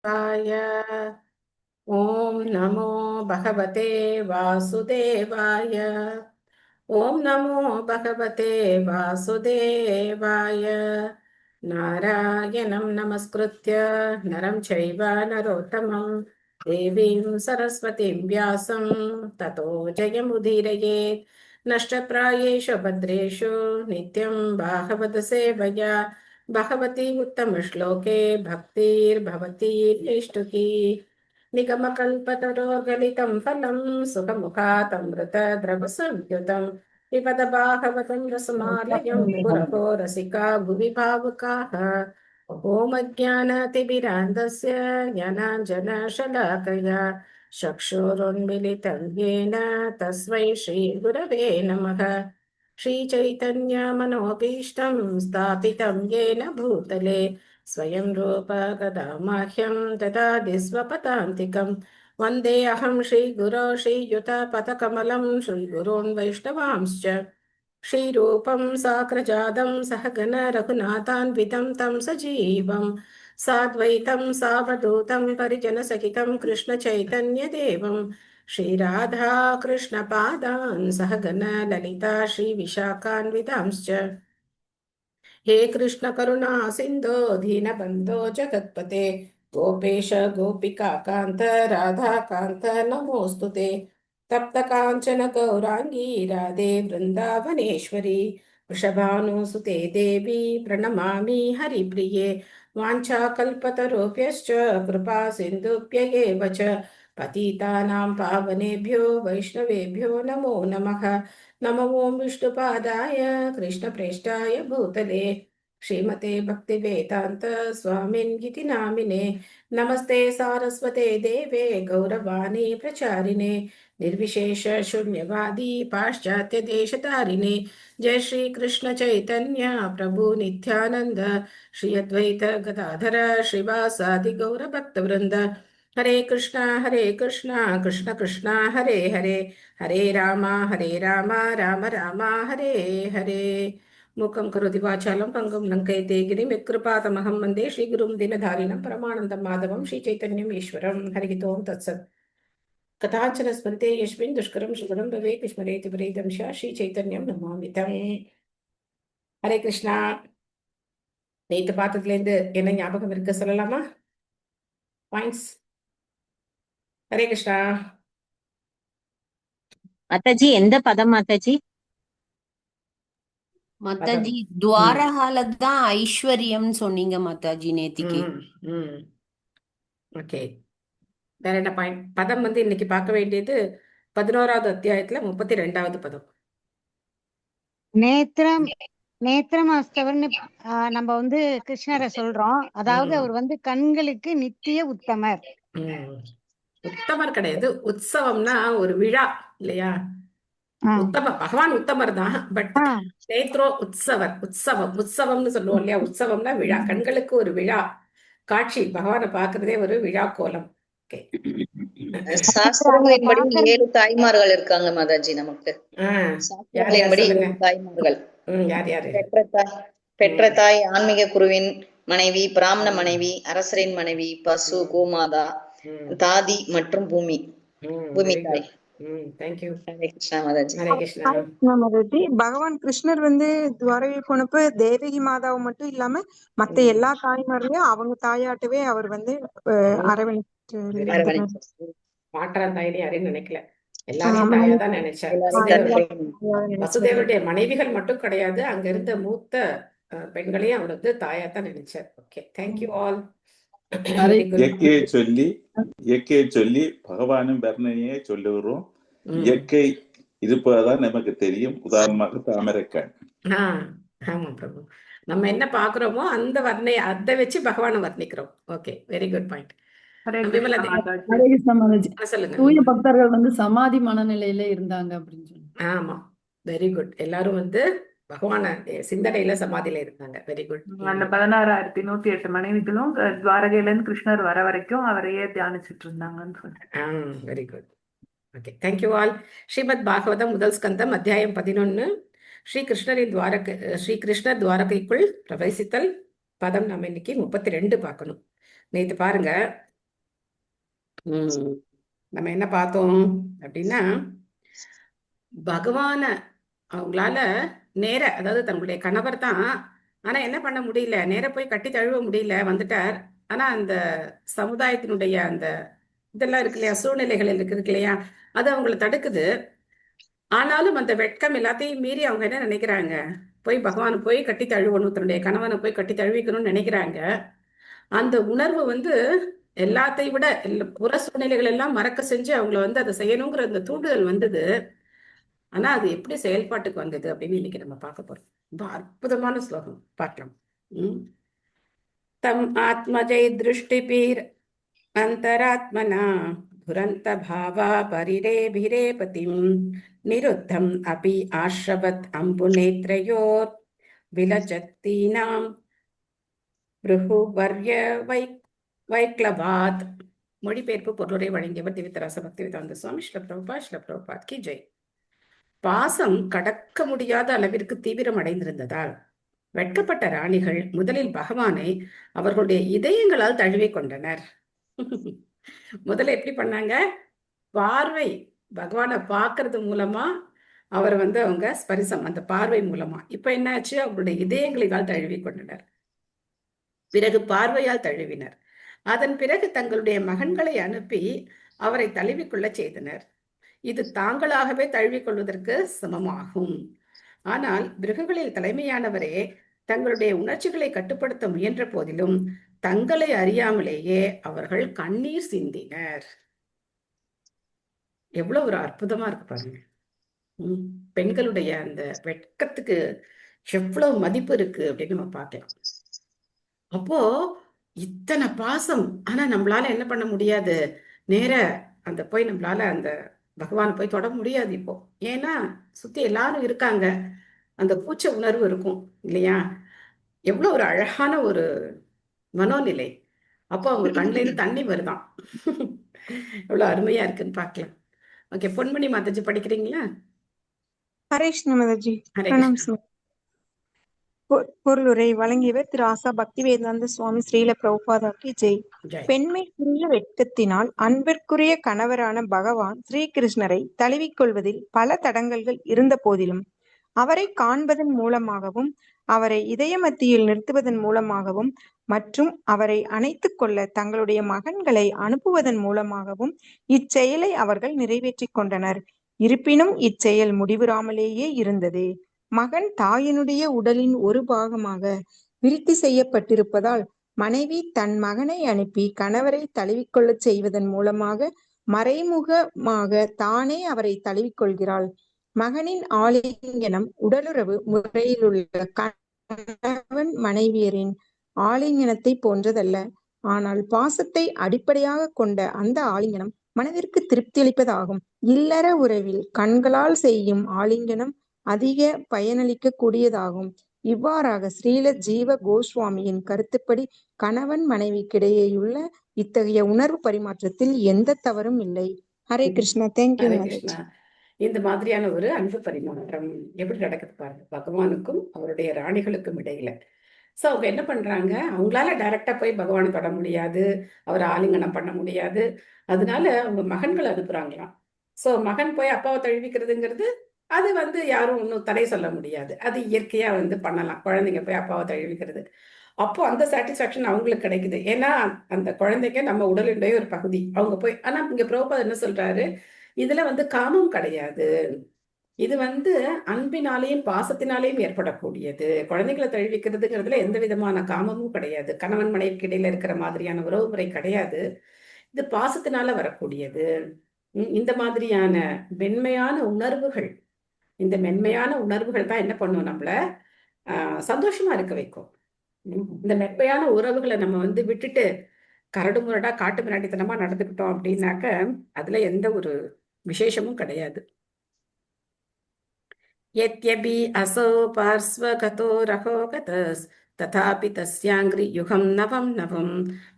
वाय। ॐ नमो भगवते वासुदेवाय। ॐ नमो भगवते वासुदेवाय। नारायणं नमस्कृत्य नरं चैव नरोत्तमं देवीं सरस्वतीं व्यासं ततो जयमुदीरयेत्। नष्टप्रायेषु भद्रेषु नित्यं भागवत सेवया भगवती उत्तमश्लोके भक्तिर्भवती नैष्ठुकी। निगमकल्पतरोर्गलितं फलं सुखमुखातमृतद्रवसंयुतं पिबत भागवतं रसमालयं मुहुरहो रसिका भुवि भावुकाः। ॐ अज्ञानतिमिरान्धस्य ज्ञानाञ्जनशलाकया चक्षुरुन्मिलितं येन तस्मै श्रीगुरवे नमः। श्रीचैतन्यमनोभीष्टं स्थापितं येन भूतले स्वयं रूप कदा मह्यं ददाति स्वपदान्तिकं। वन्देऽहं श्रीगुरो श्रीयुतपथकमलं श्रीगुरून् वैष्णवांश्च श्रीरूपं साग्रजातं सहगण रघुनाथान्वितं तं सजीवं साद्वैतं सावधूतं परिजनसहितं कृष्णचैतन्यदेवं श्रीराधा कृष्णपादान् सहगण ललिता श्रीविशाखान्वितांश्च। हे कृष्ण करुणा सिन्धो दीनबन्धो जगत्पते गोपेश गोपिका कान्त राधा कान्त नमोऽस्तु ते। तप्त काञ्चन गौराङ्गी राधे वृन्दावनेश्वरी वृषभानुसुते देवी प्रणमामि हरिप्रिये। वाञ्छाकल्पतरुभ्यश्च कृपा सिन्धुभ्य एव च पतितानां पावनेभ्यो वैष्णवेभ्यो नमो नमः। नमो ॐ विष्णुपादाय कृष्णप्रेष्ठाय भूतले श्रीमते भक्तिवेदान्त स्वामिन् इति नामिने। नमस्ते सारस्वते देवे गौरवाणी प्रचारिणे निर्विशेष शून्यवादी पाश्चात्य देशतारिणे। जय श्री कृष्ण चैतन्य प्रभु नित्यानंद श्री अद्वैत गदाधर श्रीवासादि गौर भक्तवृंद। हरे कृष्णा कृष्ण कृष्णा हरे हरे हरे राम राम राम हरे हरे। मूकं करोति वाचालं पङ्गुं लङ्कयते गिरिं यत्कृपातमहं वन्दे श्रीगुरुं दीनधारिणं परमानन्दं माधवं श्रीचैतन्यम् ईश्वरं। हरिः ओं तत्सत्। कथाञ्चन स्मृते यस्मिन् दुष्करं सुकरं भवेत् स्मरेति प्रीतं श्रीचैतन्यं नमामितं। हरे கிருஷ்ணா. நேற்று பார்த்ததுலேருந்து என்ன ஞாபகம் இருக்கு சொல்லலாமா? பாயிண்ட்ஸ். ஹரே கிருஷ்ணா. மாதாஜி எந்த பதம் மாதாஜி? மாதாஜி துவாரகாலதான் ஐஸ்வர்யம் சொன்னீங்க மாதாஜி நேத்திக்கு. ஓகே, வேற என்ன பாயிண்ட்? பதம் இன்னைக்கு பார்க்க வேண்டியது 11வது அத்தியாயத்துல 32வது பதம். நேத்திரம் நேத்திரம் அஸ்தவர்னு நம்ம கிருஷ்ணரை சொல்றோம். அதாவது அவர் கண்களுக்கு நித்திய உத்தமர். உத்தமர் கிடையாது, உற்சவம்னா ஒரு விழா இல்லையா? உத்தம பகவான் உத்தமர் தான், பட் நேத்ரோ உற்சவர், உற்சவம்னு சொல்லுவோம் இல்லையா? உற்சவம்னா விழா, கண்களுக்கு ஒரு விழா காட்சி. பகவானை பாக்குறதே ஒரு விழா கோலம். சாஸ்திரங்களின்படி 7 தாய்மார்கள் இருக்காங்க மாதாஜி நமக்கு. சாஸ்திரங்களின்படி 7 தாய்மார்கள். யார் யாரு? பெற்ற தாய் ஆன்மீக குருவின் மனைவி, பிராமண மனைவி, அரசரின் மனைவி, பசு, கோமாதா, தாதி மற்றும் பூமி தாய். பகவான் கிருஷ்ணர் துவாரகை போனப்ப தேவகி மாதாவை மட்டும் இல்லாம மத்த எல்லா தாய்மார்களையும் அவங்க தாயாட்டவே அவர் அரவணைச்சு மாற்றான் தாயினி யாரையும் நினைக்கல, எல்லாரையும் தாயா தான் நினைச்சார். வசுதேவருடைய மனைவிகள் மட்டும் கிடையாது, அங்க இருந்த மூத்த பெண்களையும் அவர் தாயா தான் நினைச்சார். Okay, thank you all. இயற்கையை சொல்லி பகவானும் வர்ணனையே சொல்லுகிறோம். இயற்கை இருப்பதான் நமக்கு தெரியும். உதாரணமாக தாமரைக்கண். ஆமா பிரபு, நம்ம என்ன பாக்குறோமோ அந்த வர்ணனை அதை வச்சு பகவானை வர்ணிக்கிறோம். Okay, very good point. தூய பக்தர்கள் சமாதி மனநிலையில இருந்தாங்க அப்படின்னு சொல்லி. ஆமா, வெரி குட். எல்லாரும் பகவான சிந்தனையில சமாதியில இருந்தாங்க. Very good. அந்த 16,108 மனைவிகளும் துவாரகையில இருந்து கிருஷ்ணர் வர வரைக்கும் அவரையே தியானிச்சுட்டு இருந்தாங்கன்னு சொல்றேன். Very good. Okay, thank you all. Srimad Bhagavatam முதல் ஸ்கந்தம் அத்தியாயம் 11. ஸ்ரீ கிருஷ்ணர் துவாரகைக்குள் பிரவேசித்தல் பதம் நம்ம இன்னைக்கு 32 பார்க்கணும். நேற்று பாருங்க, உம் நம்ம என்ன பார்த்தோம் அப்படின்னா, பகவான அவங்களால நேர, அதாவது தன்னுடைய கணவர் தான், ஆனா என்ன பண்ண முடியல, நேர போய் கட்டி தழுவ முடியல, வந்துட்டார். ஆனா அந்த சமுதாயத்தினுடைய அந்த இதெல்லாம் இருக்கு இல்லையா, சூழ்நிலைகள் இருக்கு இல்லையா, அது அவங்கள தடுக்குது. ஆனாலும் அந்த வெட்கம் எல்லாத்தையும் மீறி அவங்க என்ன நினைக்கிறாங்க, போய் பகவானை போய் கட்டி தழுவணும், தன்னுடைய கணவனை போய் கட்டி தழுவிக்கணும்னு நினைக்கிறாங்க. அந்த உணர்வு வந்து எல்லாத்தையும் விட புற சூழ்நிலைகள் எல்லாம் மறக்க செஞ்சு அவங்கள வந்து அதை செய்யணுங்கிற அந்த தூண்டுதல் வந்தது. ஆனா அது எப்படி செயல்பாட்டுக்கு வந்தது அப்படின்னு இன்னைக்கு நம்ம பார்க்க போறோம். ரொம்ப அற்புதமான ஸ்லோகம், பார்க்கலாம். தம் ஆத்மஜை திருஷ்டிபீர் அந்தராத்மனா துரந்த பாவா பரிரேபிரே பதிம் நிருத்தம் அபி ஆஷ்ரவத் அம்புநேத்ரயோர் விலஜத்தீனாம் பிருஹுவர்ய வைக்லவாத். மொழிபெயர்ப்பு பொருளுரை வழங்கியவர் திவித்தராச பக்திவேதாந்த சுவாமி ஸ்ரீல பிரபுபாத் கி ஜெய். பாசம் கடக்க முடியாத அளவிற்கு தீவிரம் அடைந்திருந்ததால் வெட்கப்பட்ட ராணிகள் முதலில் பகவானை அவர்களுடைய இதயங்களால் தழுவி கொண்டனர். முதல்ல எப்படி பண்ணாங்க, பார்வை, பகவானை பார்க்கறது மூலமா அவர் வந்து அவங்க ஸ்பரிசம், அந்த பார்வை மூலமா. இப்ப என்னாச்சு, அவருடைய இதயங்களால் தழுவி கொண்டனர். பிறகு பார்வையால் தழுவினர். அதன் பிறகு தங்களுடைய மகன்களை அனுப்பி அவரை தழுவிக்கொள்ள செய்தனர். இது தாங்களாகவே தழுவிக்கொள்வதற்கு சமமாகும். ஆனால் பிருகுகளில் தலைமையானவரே தங்களுடைய உணர்ச்சிகளை கட்டுப்படுத்த முயன்ற போதிலும் தங்களை அறியாமலேயே அவர்கள் கண்ணீர் சிந்தினர். எவ்வளவு ஒரு அற்புதமா இருக்கு பாருங்க. பெண்களுடைய அந்த வெட்கத்துக்கு எவ்வளவு மதிப்பு இருக்கு அப்படின்னு நம்ம பார்க்கலாம். அப்போ இத்தனை பாசம், ஆனா நம்மளால என்ன பண்ண முடியாது, நேர அந்த போய் நம்மளால அந்த பகவான் போய் தொட முடியாது இப்போ. ஏன்னா சுத்தி எல்லாரும் இருக்காங்க, அந்த கூச்ச உணர்வு இருக்கும் இல்லையா. எவ்வளவு ஒரு அழகான ஒரு மனோநிலை. அப்போ அவங்க கண்ணிலிருந்து தண்ணி வருதான். எவ்வளவு அருமையா இருக்குன்னு பார்க்கலாம். ஓகே, பொன்மணி மாதாஜி படிக்கிறீங்களா? ஹரே கிருஷ்ண மாதாஜி. ஹரே பிரணாம் கிருஷ்ணா. பொருளுரை வழங்கியவர் திரு ஆசா பக்திவேதாந்த சுவாமி ஸ்ரீல பிரபுபாதாக்கு ஜெய். ஜெய். பெண்மைக்குரிய வெட்கத்தினால் அன்பிற்குரிய கணவரான பகவான் ஸ்ரீகிருஷ்ணரை தழுவிக்கொள்வதில் பல தடங்கல்கள் இருந்த போதிலும் அவரை காண்பதன் மூலமாகவும் அவரை இதய மத்தியில் நிறுத்துவதன் மூலமாகவும் மற்றும் அவரை அணைத்துக் கொள்ள தங்களுடைய மகன்களை அனுப்புவதன் மூலமாகவும் இச்செயலை அவர்கள் நிறைவேற்றிக் கொண்டனர். இருப்பினும் இச்செயல் முடிவுறாமலேயே இருந்தது. மகன் தாயினுடைய உடலின் ஒரு பாகமாக விருத்தி செய்யப்பட்டிருப்பதால் மனைவி தன் மகனை அனுப்பி கணவரை தழுவிக்கொள்ளச் செய்வதன் மூலமாக மறைமுகமாக தானே அவரை தழுவிக்கொள்கிறாள். மகனின் ஆலிங்கனம் உடலுறவு முறையிலுள்ள கணவன் மனைவியரின் ஆலிங்கனத்தை போன்றதல்ல. ஆனால் பாசத்தை அடிப்படையாக கொண்ட அந்த ஆலிங்கனம் மனதிற்கு திருப்தி அளிப்பதாகும். இல்லற உறவில் கண்களால் செய்யும் ஆலிங்கனம் அதிக பயனளிக்க கூடியதாகும். இவ்வாறாக ஸ்ரீல ஜீவ கோஸ்வாமியின் கருத்துப்படி கணவன் மனைவிக்கிடையேயுள்ள இத்தகைய உணர்வு பரிமாற்றத்தில் எந்த தவறும் இல்லை. ஹரே கிருஷ்ணா. தேங்க்யூ. ஹரே கிருஷ்ணா. இந்த மாதிரியான ஒரு அன்பு பரிமாற்றம் எப்படி நடக்குது பாருங்க, பகவானுக்கும் அவருடைய ராணிகளுக்கும் இடையில. சோ அவங்க என்ன பண்றாங்க, அவங்களால டைரக்டா போய் பகவானை தொட முடியாது, அவரை ஆலிங்கனம் பண்ண முடியாது. அதனால அவங்க மகன்கள் அனுப்புறாங்களாம். சோ மகன் போய் அப்பாவை தழுவிக்கிறதுங்கிறது அது வந்து யாரும் ஒன்றும் தடை சொல்ல முடியாது, அது இயற்கையா வந்து பண்ணலாம். குழந்தைங்க போய் அப்பாவை தழுவிக்கிறது, அப்போ அந்த சாட்டிஸ்பாக்சன் அவங்களுக்கு கிடைக்குது. ஏன்னா அந்த குழந்தைங்க நம்ம உடலுடைய ஒரு பகுதி. அவங்க போய், ஆனா இங்க பிரபுபாதர் என்ன சொல்றாரு, இதுல வந்து காமம் கிடையாது, இது வந்து அன்பினாலேயும் பாசத்தினாலேயும் ஏற்படக்கூடியது. குழந்தைகளை தழுவிக்கிறதுங்கிறதுல எந்த விதமான காமமும் கிடையாது, கணவன் மனைவிக்கு இடையில இருக்கிற மாதிரியான உறவு முறை கிடையாது, இது பாசத்தினால வரக்கூடியது. இந்த மாதிரியான மென்மையான உணர்வுகள், இந்த மென்மையான உணர்வுகள் தான் என்ன பண்ணும், நம்மள சந்தோஷமா இருக்க வைக்கும். இந்த மென்மையான உறவுகளை நம்ம வந்து விட்டுட்டு கரடு முரடா காட்டு மிராண்டித்தனமா நடந்துக்கிட்டோம் அப்படின்னாக்க அதுல எந்த ஒரு விசேஷமும் கிடையாது. யத்யபி அசோ பார்ஸ்வகதோ ரகோகதஸ் ததாபி தஸ்யாங்கிரி யுகம் நவம் நவம்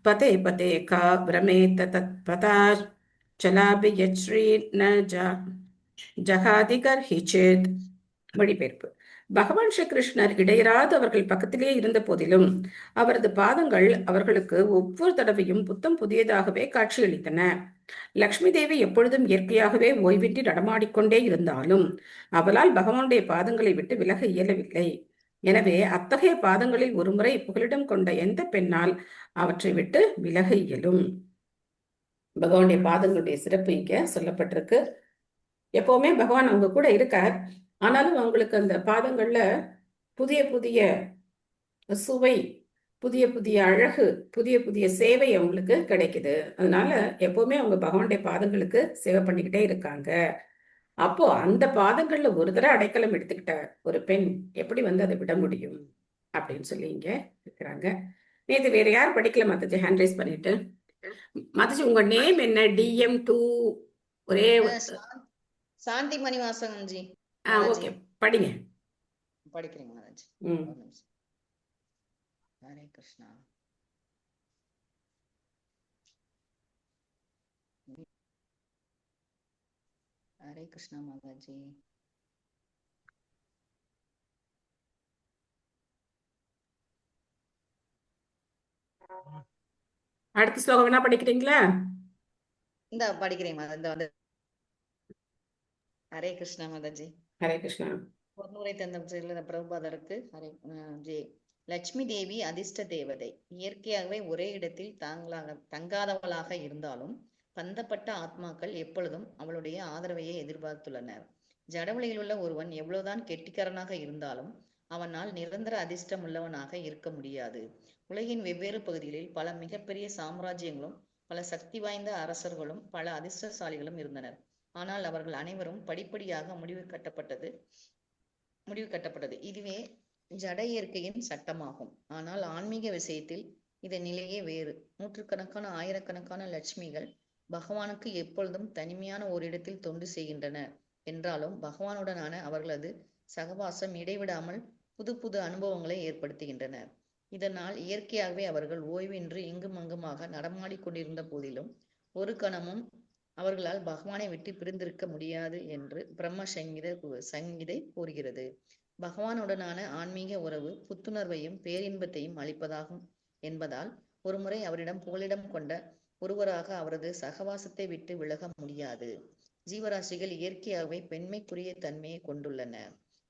பதே பதே கா பிரமேத தத் பதா சலாபி யச்ரீ ந ஜகாதிகர் ஹிச்சேத். மொழிபெயர்ப்பு. பகவான் ஸ்ரீ கிருஷ்ணர் இடையராது அவர்கள் பக்கத்திலே இருந்த போதிலும் அவரது பாதங்கள் அவர்களுக்கு ஒவ்வொரு தடவையும் புத்தம் புதியதாகவே காட்சியளித்தன. லக்ஷ்மி தேவி எப்பொழுதும் இயற்கையாகவே ஓய்வின்றி நடமாடிக்கொண்டே இருந்தாலும் அவளால் பகவானுடைய பாதங்களை விட்டு விலக இயலவில்லை. எனவே அத்தகைய பாதங்களில் ஒருமுறை புகலிடம் கொண்ட எந்த பெண்ணால் அவற்றை விட்டு விலக இயலும்? பகவானுடைய பாதங்களுடைய சிறப்பு இங்க சொல்லப்பட்டிருக்கு. எப்பவுமே பகவான் அவங்க கூட இருக்கார். ஆனாலும் அவங்களுக்கு அந்த பாதங்கள்ல புதிய புதிய சுவை, புதிய புதிய அழகு, புதிய புதிய சேவை அவங்களுக்கு கிடைக்குது. அதனால எப்பவுமே அவங்க பகவானுடைய பாதங்களுக்கு சேவை பண்ணிக்கிட்டே இருக்காங்க. அப்போ அந்த பாதங்கள்ல ஒரு தடவை அடைக்கலம் எடுத்துக்கிட்ட ஒரு பெண் எப்படி அதை விட முடியும் அப்படின்னு சொல்லி இங்க இருக்கிறாங்க. நேற்று வேற யார் படிக்கல மாதாஜி? ஹேண்ட் ரைஸ் பண்ணிட்டு. மாதாஜி உங்க நேம் என்ன? DM2 ஒரே சாந்தி மணிவாசகம் ஜி. ஓகே, படிங்க. படிக்கிறீங்க மாதாஜி? ஹரே கிருஷ்ணா. ஹரே கிருஷ்ணா மாதாஜி. அடுத்த ஸ்லோகம் என்ன படிக்கிறீங்களா? இந்த படிக்கிறேன் மாதா. ஹரே கிருஷ்ணா மாதாஜி. ஹரே கிருஷ்ணா. பொன்னுரை தந்த பிரபுபாதருக்கு ஹரே ஜே. லட்சுமி தேவி அதிர்ஷ்ட தேவதை. இயற்கையாகவே ஒரே இடத்தில் தங்காதவளாக இருந்தாலும் பந்தப்பட்ட ஆத்மாக்கள் எப்பொழுதும் அவளுடைய ஆதரவையே எதிர்பார்த்துள்ளனர். ஜடவழியில் உள்ள ஒருவன் எவ்வளவுதான் கெட்டிக்காரனாக இருந்தாலும் அவனால் நிரந்தர அதிர்ஷ்டம் உள்ளவனாக இருக்க முடியாது. உலகின் வெவ்வேறு பகுதிகளில் பல மிகப்பெரிய சாம்ராஜ்யங்களும் பல சக்தி வாய்ந்த அரசர்களும் பல அதிர்ஷ்டசாலிகளும் இருந்தனர். ஆனால் அவர்கள் அனைவரும் படிப்படியாக முடிவு கட்டப்பட்டது. இதுவே ஜட இயற்கையின் சட்டமாகும். ஆனால் ஆன்மீக விஷயத்தில் இதன் நிலையே வேறு. நூற்றுக்கணக்கான ஆயிரக்கணக்கான லட்சுமிகள் பகவானுக்கு எப்பொழுதும் தனிமையான ஓரிடத்தில் தொண்டு செய்கின்றனர் என்றாலும் பகவானுடனான அவர்களது சகவாசம் இடைவிடாமல் புது புது அனுபவங்களை ஏற்படுத்துகின்றனர். இதனால் இயற்கையாகவே அவர்கள் ஓய்வின்றி இங்கும் அங்குமாக நடமாடிக்கொண்டிருந்த போதிலும் ஒரு கணமும் அவர்களால் பகவானை விட்டு பிரிந்திருக்க முடியாது என்று பிரம்ம சங்கீதை கூறுகிறது. பகவானுடனான ஆன்மீக உறவு புத்துணர்வையும் பேரின்பத்தையும் அளிப்பதாகும் என்பதால் ஒருமுறை அவரிடம் புகலிடம் கொண்ட ஒருவராக அவரது சகவாசத்தை விட்டு விலக முடியாது. ஜீவராசிகள் இயற்கையாகவே பெண்மைக்குரிய தன்மையை கொண்டுள்ளன.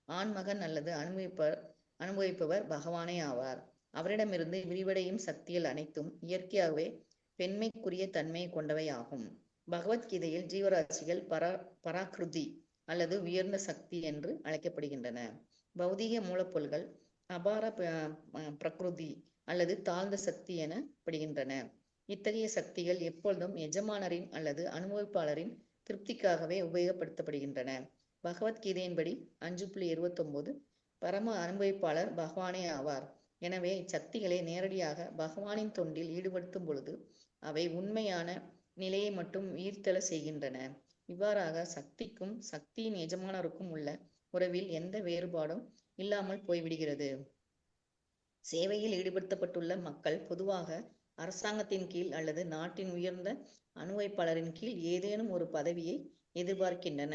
ஆண்மகன் அல்லது அனுபவிப்பவர் பகவானே ஆவார். அவரிடமிருந்து விரிவடையும் சக்திகள் அனைத்தும் இயற்கையாகவே பெண்மைக்குரிய தன்மையை கொண்டவை ஆகும். பகவத்கீதையில் ஜீவராசிகள் பராக்கிருதி அல்லது உயர்ந்த சக்தி என்று அழைக்கப்படுகின்றன. பௌதிக மூலப்பொருள்கள் அபார பிரகிருதி அல்லது தாழ்ந்த சக்தி எனப்படுகின்றன. இத்தகைய சக்திகள் எப்பொழுதும் எஜமானரின் அல்லது அனுபவிப்பாளரின் திருப்திக்காகவே உபயோகப்படுத்தப்படுகின்றன. பகவத்கீதையின்படி 5.29 பரம அனுபவிப்பாளர் பகவானே ஆவார். எனவே இச்சக்திகளை நேரடியாக பகவானின் தொண்டில் ஈடுபடுத்தும் பொழுது அவை உண்மையான நிலையை மட்டும் ஈர்த்தல செய்கின்றன. இவ்வாறாக சக்திக்கும் சக்தியின் எஜமானருக்கும் உள்ள உறவில் எந்த வேறுபாடும் இல்லாமல் போய்விடுகிறது. சேவையில் ஈடுபடுத்தப்பட்டுள்ள மக்கள் பொதுவாக அரசாங்கத்தின் கீழ் அல்லது நாட்டின் உயர்ந்த அனுபவிப்பாளரின் கீழ் ஏதேனும் ஒரு பதவியை எதிர்பார்க்கின்றன.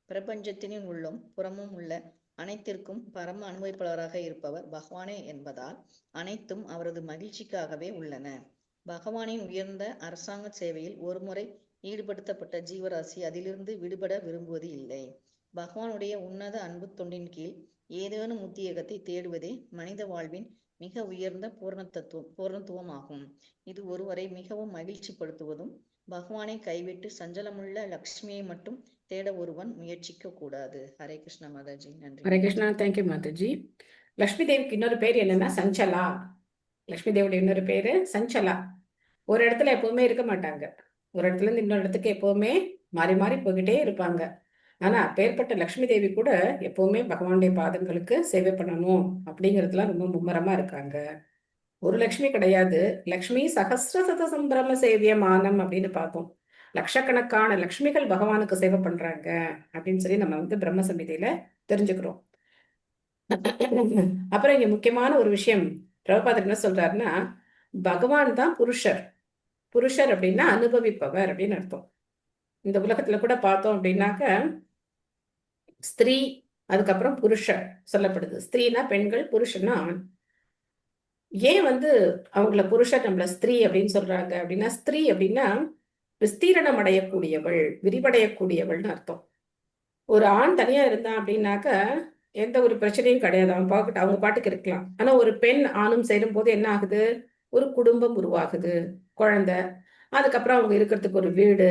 பிரபஞ்சத்தின் உள்ளும் புறமும் உள்ள அனைத்திற்கும் பரம அனுபவிப்பாளராக இருப்பவர் பகவானே என்பதால் அனைத்தும் அவரது மகிழ்ச்சிக்காகவே உள்ளன. பகவானின் உயர்ந்த அரசாங்க சேவையில் ஒருமுறை ஈடுபடுத்தப்பட்ட ஜீவராசி அதிலிருந்து விடுபட விரும்புவது இல்லை. பகவானுடைய உன்னத அன்பு தொண்டின் கீழ் ஏதேனும் உத்தியோகத்தை தேடுவதே மனித வாழ்வின் மிக உயர்ந்த பூர்ணத்துவமாகும். இது ஒருவரை மிகவும் மகிழ்ச்சிப்படுத்துவதும் பகவானை கைவிட்டு சஞ்சலமுள்ள லக்ஷ்மியை மட்டும் தேட ஒருவன் முயற்சிக்க கூடாது. ஹரே கிருஷ்ணா மாதாஜி. நன்றி. ஹரே கிருஷ்ணா. தேங்க்யூ மாதாஜி. லக்ஷ்மி தேவிக்கு இன்னொரு பேர் என்னன்னா சஞ்சலா. லக்ஷ்மி தேவியோட இன்னொரு பேரு சஞ்சலா. ஒரு இடத்துல எப்பவுமே இருக்க மாட்டாங்க. ஒரு இடத்துல இருந்து இன்னொரு இடத்துக்கு எப்பவுமே மாறி மாறி போய்கிட்டே இருப்பாங்க. ஆனா அப்பேற்பட்ட லக்ஷ்மி தேவி கூட எப்பவுமே பகவானுடைய பாதங்களுக்கு சேவை பண்ணணும் அப்படிங்கிறதுலாம் ரொம்ப மும்மரமா இருக்காங்க. ஒரு லக்ஷ்மி கிடையாது, லக்ஷ்மி சகஸ்ரசத சம்பிரம சேவியமானம் அப்படின்னு பார்த்தோம். லட்சக்கணக்கான லக்ஷ்மிகள் பகவானுக்கு சேவை பண்றாங்க அப்படின்னு சொல்லி நம்ம பிரம்ம சம்ஹிதையில தெரிஞ்சுக்கிறோம். அப்புறம் இங்க முக்கியமான ஒரு விஷயம் பிரபுபாதர் என்ன சொல்றாருன்னா, பகவான் தான் புருஷர். புருஷர் அப்படின்னா அனுபவிப்பவர் அப்படின்னு அர்த்தம். இந்த உலகத்துல கூட பார்த்தோம் அப்படின்னாக்க ஸ்திரீ அதுக்கப்புறம் புருஷன் சொல்லப்படுது. ஸ்திரீனா பெண்கள், புருஷன்னா ஆண். ஏன் அவங்கள புருஷன் நம்மள ஸ்திரீ அப்படின்னு சொல்றாங்க அப்படின்னா, ஸ்திரீ அப்படின்னா விஸ்தீரணம் அடையக்கூடியவள், விரிவடையக்கூடியவள்னு அர்த்தம். ஒரு ஆண் தனியா இருந்தான் அப்படின்னாக்க எந்த ஒரு பிரச்சனையும் கிடையாது, அவங்க பாட்டுக்கு இருக்கலாம். ஆனா ஒரு பெண் ஆணும் சேரும் போது என்ன ஆகுது, ஒரு குடும்பம் உருவாகுது, குழந்தை, அதுக்கப்புறம் அவங்க இருக்கிறதுக்கு ஒரு வீடு,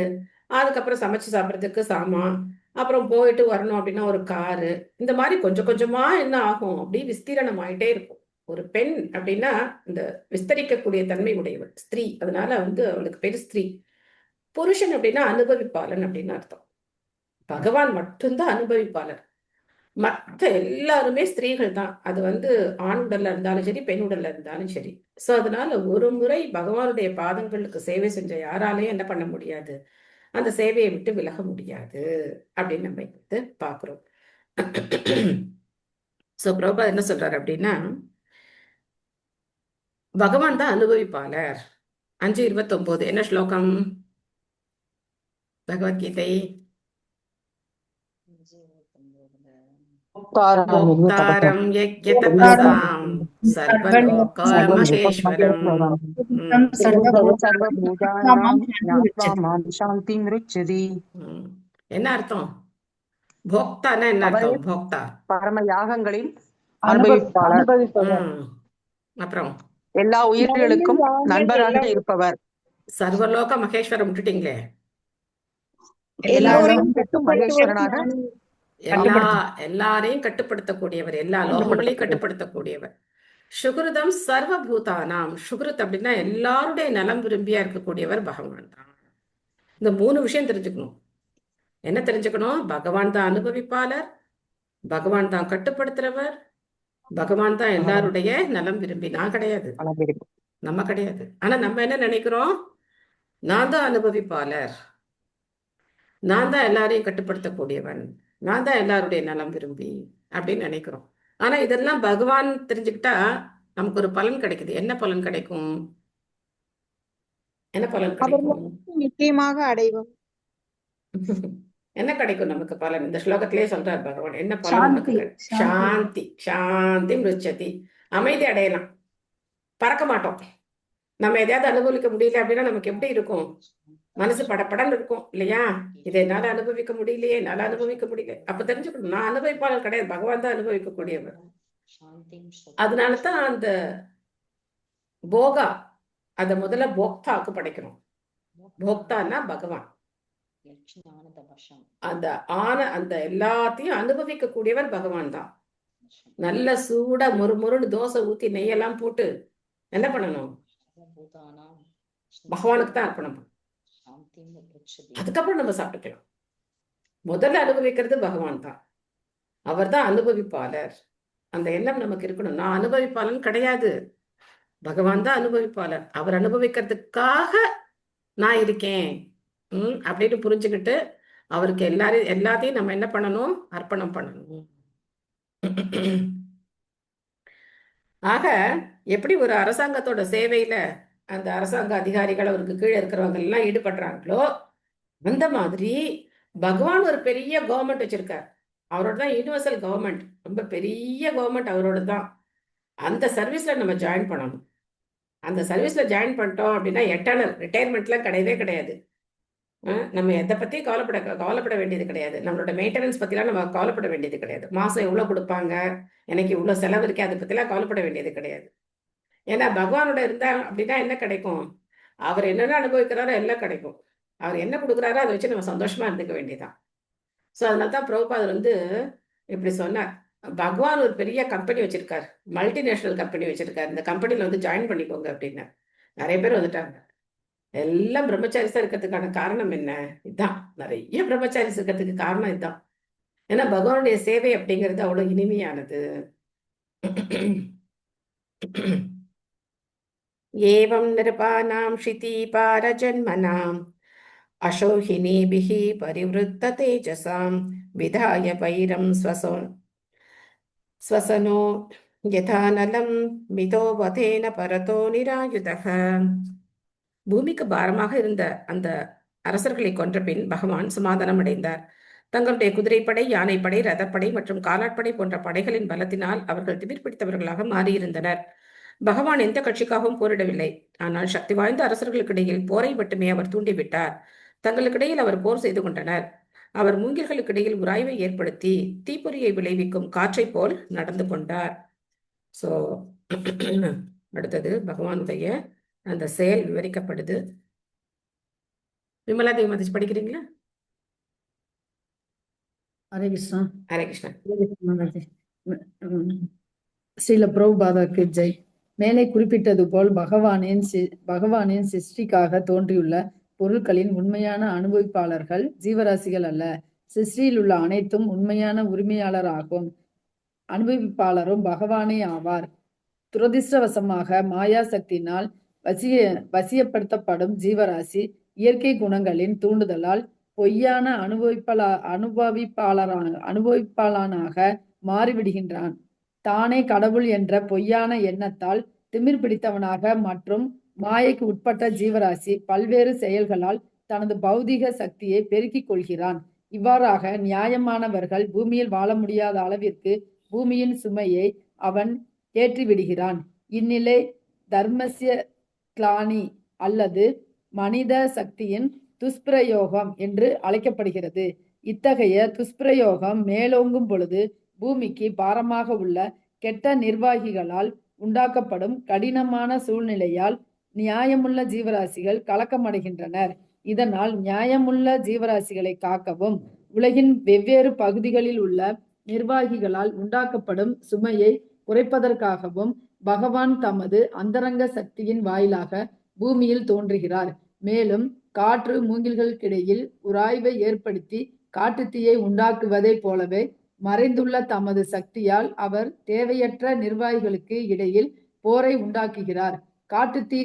அதுக்கப்புறம் சமைச்சு சாப்பிட்றதுக்கு சாமான், அப்புறம் போயிட்டு வரணும் அப்படின்னா ஒரு காரு. இந்த மாதிரி கொஞ்சம் கொஞ்சமா என்ன ஆகும், அப்படி விஸ்தீரணம் ஆயிட்டே இருக்கும். ஒரு பெண் அப்படின்னா இந்த விஸ்தரிக்கக்கூடிய தன்மை உடையவள் ஸ்திரீ. அதனால அவளுக்கு பேரு ஸ்திரீ. புருஷன் அப்படின்னா அனுபவிப்பாளன் அப்படின்னு அர்த்தம். பகவான் மட்டும்தான் அனுபவிப்பாளர். மற்ற எல்லாருமே ஸ்திரீகள் தான். அது ஆண் உடல்ல இருந்தாலும் சரி, பெண் உடல்ல இருந்தாலும் சரி. சோ அதனால ஒரு முறை பகவானுடைய பாதங்களுக்கு சேவை செஞ்ச யாராலையும் என்ன பண்ண முடியாது, அந்த சேவையை விட்டு விலக முடியாது அப்படின்னு நம்ம பாக்குறோம். சோ பிரபுபாத் என்ன சொல்றாரு அப்படின்னா, பகவான் தான் அனுபவிப்பாளர். 5:29 என்ன ஸ்லோகம்? பகவத்கீதை. भोक्तारं यज्ञतपसां सर्वलोकमहेश्वरम्. என்ன அர்த்தம்? போக்தானா என்ன அர்த்தம்? போக்தா பரம யாகங்களின் அனுபவிப்பாளர். அப்புறம் எல்லா உயிர்களுக்கும் நண்பராக இருப்பவர். சர்வலோக மகேஸ்வரம் விட்டுட்டீங்களே. மகேஸ்வரனாக எல்லாரையும் கட்டுப்படுத்தக்கூடியவர், எல்லா லோகங்களையும் கட்டுப்படுத்தக்கூடியவர். சுகிருதம் சர்வபூதானாம். சுகிருத் அப்படின்னா எல்லாருடைய நலம் விரும்பியா இருக்கக்கூடியவர் பகவான் தான். இந்த 3 விஷயம் தெரிஞ்சுக்கணும். என்ன தெரிஞ்சுக்கணும்? பகவான் தான் அனுபவிப்பாளர், பகவான் தான் கட்டுப்படுத்துறவர், பகவான் தான் எல்லாருடைய நலம் விரும்பி. நான் கிடையாது, நம்ம கிடையாது. ஆனா நம்ம என்ன நினைக்கிறோம், நான் தான் அனுபவிப்பாளர், நான் தான் எல்லாரையும் கட்டுப்படுத்தக்கூடியவன், நான் தான் எல்லாருடைய நலம் விரும்பி அப்படின்னு நினைக்கிறோம். ஆனா இதெல்லாம் பகவான் தெரிஞ்சுக்கிட்டா நமக்கு ஒரு பலன் கிடைக்குது. என்ன பலன் கிடைக்கும்? என்ன பலன் கிடைக்கும்? நிச்சயமாக அடைவோம். என்ன கிடைக்கும் நமக்கு பலன்? இந்த ஸ்லோகத்திலே சொல்றார் பகவான். என்ன பலன் நமக்கு? சாந்தி. சாந்தி மிருச்சதி. அமைதி அடையலாம், பறக்க மாட்டோம். நம்ம எதையாவது அனுபவிக்க முடியல அப்படின்னா நமக்கு எப்படி இருக்கும்? மனசு படப்படன்னு இருக்கும் இல்லையா? இதை என்னால அனுபவிக்க முடியலையே, என்னால அனுபவிக்க முடியல. அப்ப தெரிஞ்சுக்கணும், நான் அனுபவிப்பாளர் கிடையாது, பகவான் தான் அனுபவிக்கக்கூடியவர். அதனாலதான் அந்த போகா அத முதல்ல போக்தாவுக்கு படைக்கணும். போக்தான்னா பகவான். அந்த எல்லாத்தையும் அனுபவிக்க கூடியவர் பகவான் தான். நல்ல சூட முறுமுறுன்னு தோசை ஊத்தி நெய்யெல்லாம் போட்டு என்ன பண்ணணும்? பகவானுக்கு தான் அர்ப்பணம். அதுக்கப்புறம் நம்ம சாப்பிட்டுக்கலாம். முதல்ல அனுபவிக்கிறது பகவான் தான். அவர் தான் அனுபவிப்பாளர். அந்த எண்ணம் நமக்கு இருக்கணும். நான் அனுபவிப்பாளன் கிடையாது, பகவான் தான் அனுபவிப்பாளர். அவர் அனுபவிக்கிறதுக்காக நான் இருக்கேன் அப்படின்னு புரிஞ்சுக்கிட்டு அவருக்கு எல்லாத்தையும் நம்ம என்ன பண்ணணும்? அர்ப்பணம் பண்ணணும். ஆக எப்படி ஒரு அரசாங்கத்தோட சேவையில அந்த அரசாங்க அதிகாரிகள் அவருக்கு கீழே இருக்கிறவங்க எல்லாம் ஈடுபடுறாங்களோ, அந்த மாதிரி பகவான் ஒரு பெரிய கவர்மெண்ட் வச்சிருக்கார். அவரோட தான் யூனிவர்சல் கவர்மெண்ட், ரொம்ப பெரிய கவர்மெண்ட் அவரோட தான். அந்த சர்வீஸ்ல நம்ம ஜாயின் பண்ணணும். அந்த சர்வீஸ்ல ஜாயின் பண்ணிட்டோம் அப்படின்னா எட்டர்னல் ரிட்டையர்மெண்ட்லாம் கிடையவே கிடையாது. நம்ம எதை பத்தியும் கவலைப்பட வேண்டியது கிடையாது. நம்மளோட மெயின்டெனன்ஸ் பத்திலாம் நம்ம கவலைப்பட வேண்டியது கிடையாது. மாசம் எவ்வளவு கொடுப்பாங்க, எனக்கு இவ்வளவு செலவு இருக்கே, அதை பத்திலாம் கவலைப்பட வேண்டியது கிடையாது. ஏன்னா பகவானோட இருந்தா அப்படின்னா என்ன கிடைக்கும்? அவர் என்னென்ன அனுபவிக்கிறாரோ எல்லாம் கிடைக்கும். அவர் என்ன கொடுக்குறாரோ அதை வச்சு நம்ம சந்தோஷமா இருந்துக்க வேண்டியதான். ஸோ அதனால்தான் பிரபுபாதர் இப்படி சொன்னார். பகவான் ஒரு பெரிய கம்பெனி வச்சிருக்காரு, மல்டிநேஷனல் கம்பெனி வச்சிருக்காரு. இந்த கம்பெனில ஜாயின் பண்ணிக்கோங்க அப்படின்னு நிறைய பேர் வந்துட்டாங்க. எல்லாம் பிரம்மச்சாரிஸா இருக்கிறதுக்கான காரணம் என்ன? இதுதான். நிறைய பிரம்மச்சாரிஸ் இருக்கிறதுக்கு காரணம் இதுதான். ஏன்னா பகவானுடைய சேவை அப்படிங்கிறது அவ்வளவு இனிமையானது. ஏவம் நிருபானாம் ஷிதி பாரஜன்மனாம் அசோஹினீபிஹி பரிவிருத்த தேஜசாம் விதாய வைரம் ஸ்வசனோ யதானலம் மிதோ வதேன பரதோ நிராயுதக. பூமிக்கு பாரமாக இருந்த அந்த அரசர்களை கொன்ற பின் பகவான் சமாதானம் அடைந்தார். தங்களுடைய குதிரைப்படை, யானைப்படை, ரதப்படை மற்றும் காலாட்படை போன்ற படைகளின் பலத்தினால் அவர்கள் திமிர் பிடித்தவர்களாக மாறியிருந்தனர். பகவான் எந்த கட்சிக்காகவும் போரிடவில்லை. ஆனால் சக்தி வாய்ந்த அரசர்களுக்கிடையில் போரை மட்டுமே அவர் தூண்டிவிட்டார். தங்களுக்கிடையில் அவர் போர் செய்து கொண்டனர். அவர் மூங்கில்களுக்கிடையில் உராய்வை ஏற்படுத்தி தீப்பொறியை விளைவிக்கும் காற்றை போல் நடந்து கொண்டார். சோ அடுத்தது பகவானுடைய அந்த செயல் விவரிக்கப்படுது. விமலா தேவி மதிச்சு படிக்கிறீங்களா? ஹரே கிருஷ்ணா. ஹரே கிருஷ்ணன். ஸ்ரீல பிரபுபாதாக்கு ஜெய். மேலே குறிப்பிட்டது போல் பகவானின் சிருஷ்டிக்காக தோன்றியுள்ள பொருட்களின் உண்மையான அனுபவிப்பாளர்கள் ஜீவராசிகள் அல்ல. சிருஷ்டியில் உள்ள அனைத்தும் உண்மையான உரிமையாளர் ஆகும். அனுபவிப்பாளரும் பகவானே ஆவார். துரதிர்ஷ்டவசமாக மாயா சக்தியினால் வசியப்படுத்தப்படும் ஜீவராசி இயற்கை குணங்களின் தூண்டுதலால் பொய்யான அனுபவிப்பாளனாக மாறிவிடுகின்றான். தானே கடவுள் என்ற பொய்யான எண்ணத்தால் திமிர் பிடித்தவனாக மற்றும் மாயைக்கு உட்பட்ட ஜீவராசி பல்வேறு செயல்களால் தனது பௌதிக சக்தியை பெருக்கிக் கொள்கிறான். இவ்வாறாக நியாயமானவர்கள் பூமியில் வாழ முடியாத அளவிற்கு பூமியின் சுமையை அவன் ஏற்றிவிடுகிறான். இந்நிலை தர்மஸ்ய கிளானி அல்லது மனித சக்தியின் துஷ்பிரயோகம் என்று அழைக்கப்படுகிறது. இத்தகைய துஷ்பிரயோகம் மேலோங்கும் பொழுது பூமிக்கு பாரமாக உள்ள கெட்ட நிர்வாகிகளால் உண்டாக்கப்படும் கடினமான சூழ்நிலையால் நியாயமுள்ள ஜீவராசிகள் கலக்கமடைகின்றனர். இதனால் நியாயமுள்ள ஜீவராசிகளை காக்கவும் உலகின் வெவ்வேறு பகுதிகளில் உள்ள நிர்வாகிகளால் உண்டாக்கப்படும் சுமையை குறைப்பதற்காகவும் பகவான் தமது அந்தரங்க சக்தியின் வாயிலாக பூமியில் தோன்றுகிறார். மேலும் காற்று மூங்கில்களுக்கிடையில் உராய்வை ஏற்படுத்தி காட்டுத்தீயை உண்டாக்குவதை போலவே மறைந்துள்ள தமது சக்தியால் அவர் தேவையற்ற நிர்வாகிகளுக்கு இடையில் போரை உண்டாக்குகிறார். காட்டுத்தீ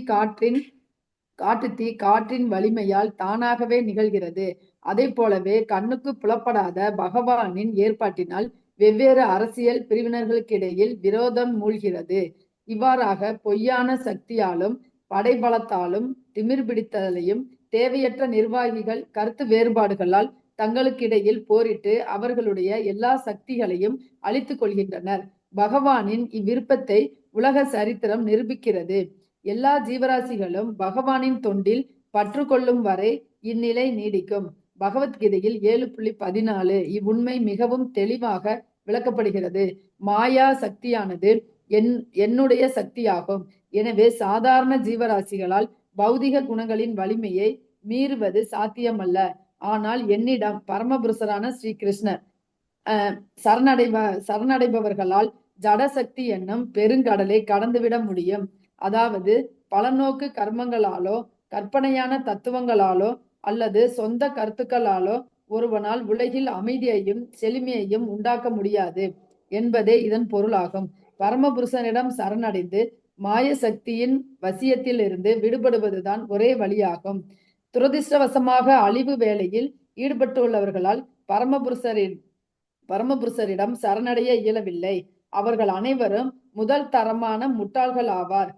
காற்றின் வலிமையால் தானாகவே நிகழ்கிறது. அதே போலவே கண்ணுக்கு புலப்படாத பகவானின் ஏற்பாட்டினால் வெவ்வேறு அரசியல் பிரிவினர்களுக்கிடையில் விரோதம் மூழ்கிறது. இவ்வாறாக பொய்யான சக்தியாலும் படைபலத்தாலும் திமிர் பிடித்தலையும் தேவையற்ற நிர்வாகிகள் கருத்து வேறுபாடுகளால் தங்களுக்கிடையில் போரிட்டு அவர்களுடைய எல்லா சக்திகளையும் அழித்துக் கொள்கின்றனர். பகவானின் இவ்விருப்பத்தை உலக சரித்திரம் நிரூபிக்கிறது. எல்லா ஜீவராசிகளும் பகவானின் தொண்டில் பற்று கொள்ளும் வரை இந்நிலை நீடிக்கும். பகவத்கீதையில் 7.14 இவ்வுண்மை மிகவும் தெளிவாக விளக்கப்படுகிறது. மாயா சக்தியானது என்னுடைய சக்தியாகும். எனவே சாதாரண ஜீவராசிகளால் பௌதிக குணங்களின் வலிமையை மீறுவது சாத்தியமல்ல. ஆனால் என்னிடம் பரமபுருஷரான ஸ்ரீ கிருஷ்ணர் சரணடைபவர்களால் ஜடசக்தி என்னும் பெருங்கடலை கடந்துவிட முடியும். அதாவது பலநோக்கு கர்மங்களாலோ கற்பனையான தத்துவங்களாலோ அல்லது சொந்த கருத்துக்களாலோ ஒருவனால் உலகில் அமைதியையும் செழுமையையும் உண்டாக்க முடியாது என்பதே இதன் பொருளாகும். பரமபுருஷனிடம் சரணடைந்து மாய சக்தியின் வசியத்தில் இருந்து விடுபடுவதுதான் ஒரே வழியாகும். துரதிர்ஷ்டவசமாக அழிவு வேளையில் ஈடுபட்டுள்ளவர்களால் பரமபுருஷரிடம் சரணடைய இயலவில்லை. அவர்கள் அனைவரும் முதல் தரமான முட்டாள்கள் ஆவார்.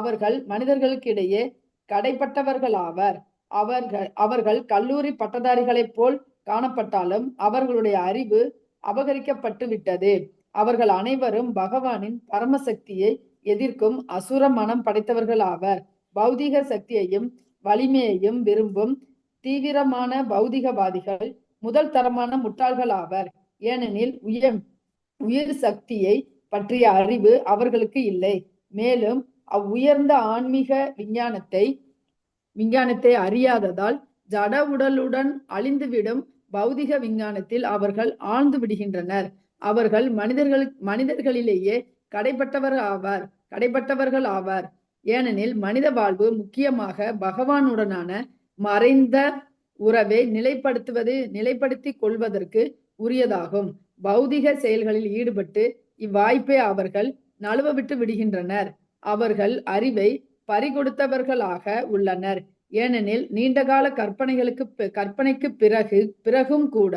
அவர்கள் மனிதர்களுக்கிடையே கடைப்பட்டவர்கள் ஆவர். அவர்கள் கல்லூரி பட்டதாரிகளைப் போல் காணப்பட்டாலும் அவர்களுடைய அறிவு அபகரிக்கப்பட்டு விட்டது. அவர்கள் அனைவரும் பகவானின் பரமசக்தியை எதிர்க்கும் அசுர மனம் படைத்தவர்கள் ஆவர். பௌதிக சக்தியையும் வலிமையையும் விரும்பும் தீவிரமான பௌதிகவாதிகள் முதல் தரமான முட்டாள்கள் ஆவர். ஏனெனில் உயிர் சக்தியை பற்றிய அறிவு அவர்களுக்கு இல்லை. மேலும் அவ்வுயர்ந்த ஆன்மீக விஞ்ஞானத்தை அறியாததால் ஜட உடலுடன் அழிந்துவிடும் பௌதிக விஞ்ஞானத்தில் அவர்கள் ஆழ்ந்து விடுகின்றனர். அவர்கள் மனிதர்களிலேயே கடைப்பட்டவர்கள் ஆவார். ஏனெனில் மனித வாழ்வு முக்கியமாக பகவானுடனான மறைந்த உறவை நிலைப்படுத்திக் கொள்வதற்கு உரியதாகும். பௌதிக செயல்களில் ஈடுபட்டு இவ்வாய்ப்பை அவர்கள் நழுவ விட்டு விடுகின்றனர். அவர்கள் அறிவை பறிகொடுத்தவர்களாக உள்ளனர். ஏனெனில் நீண்டகால கற்பனைக்கு பிறகும் கூட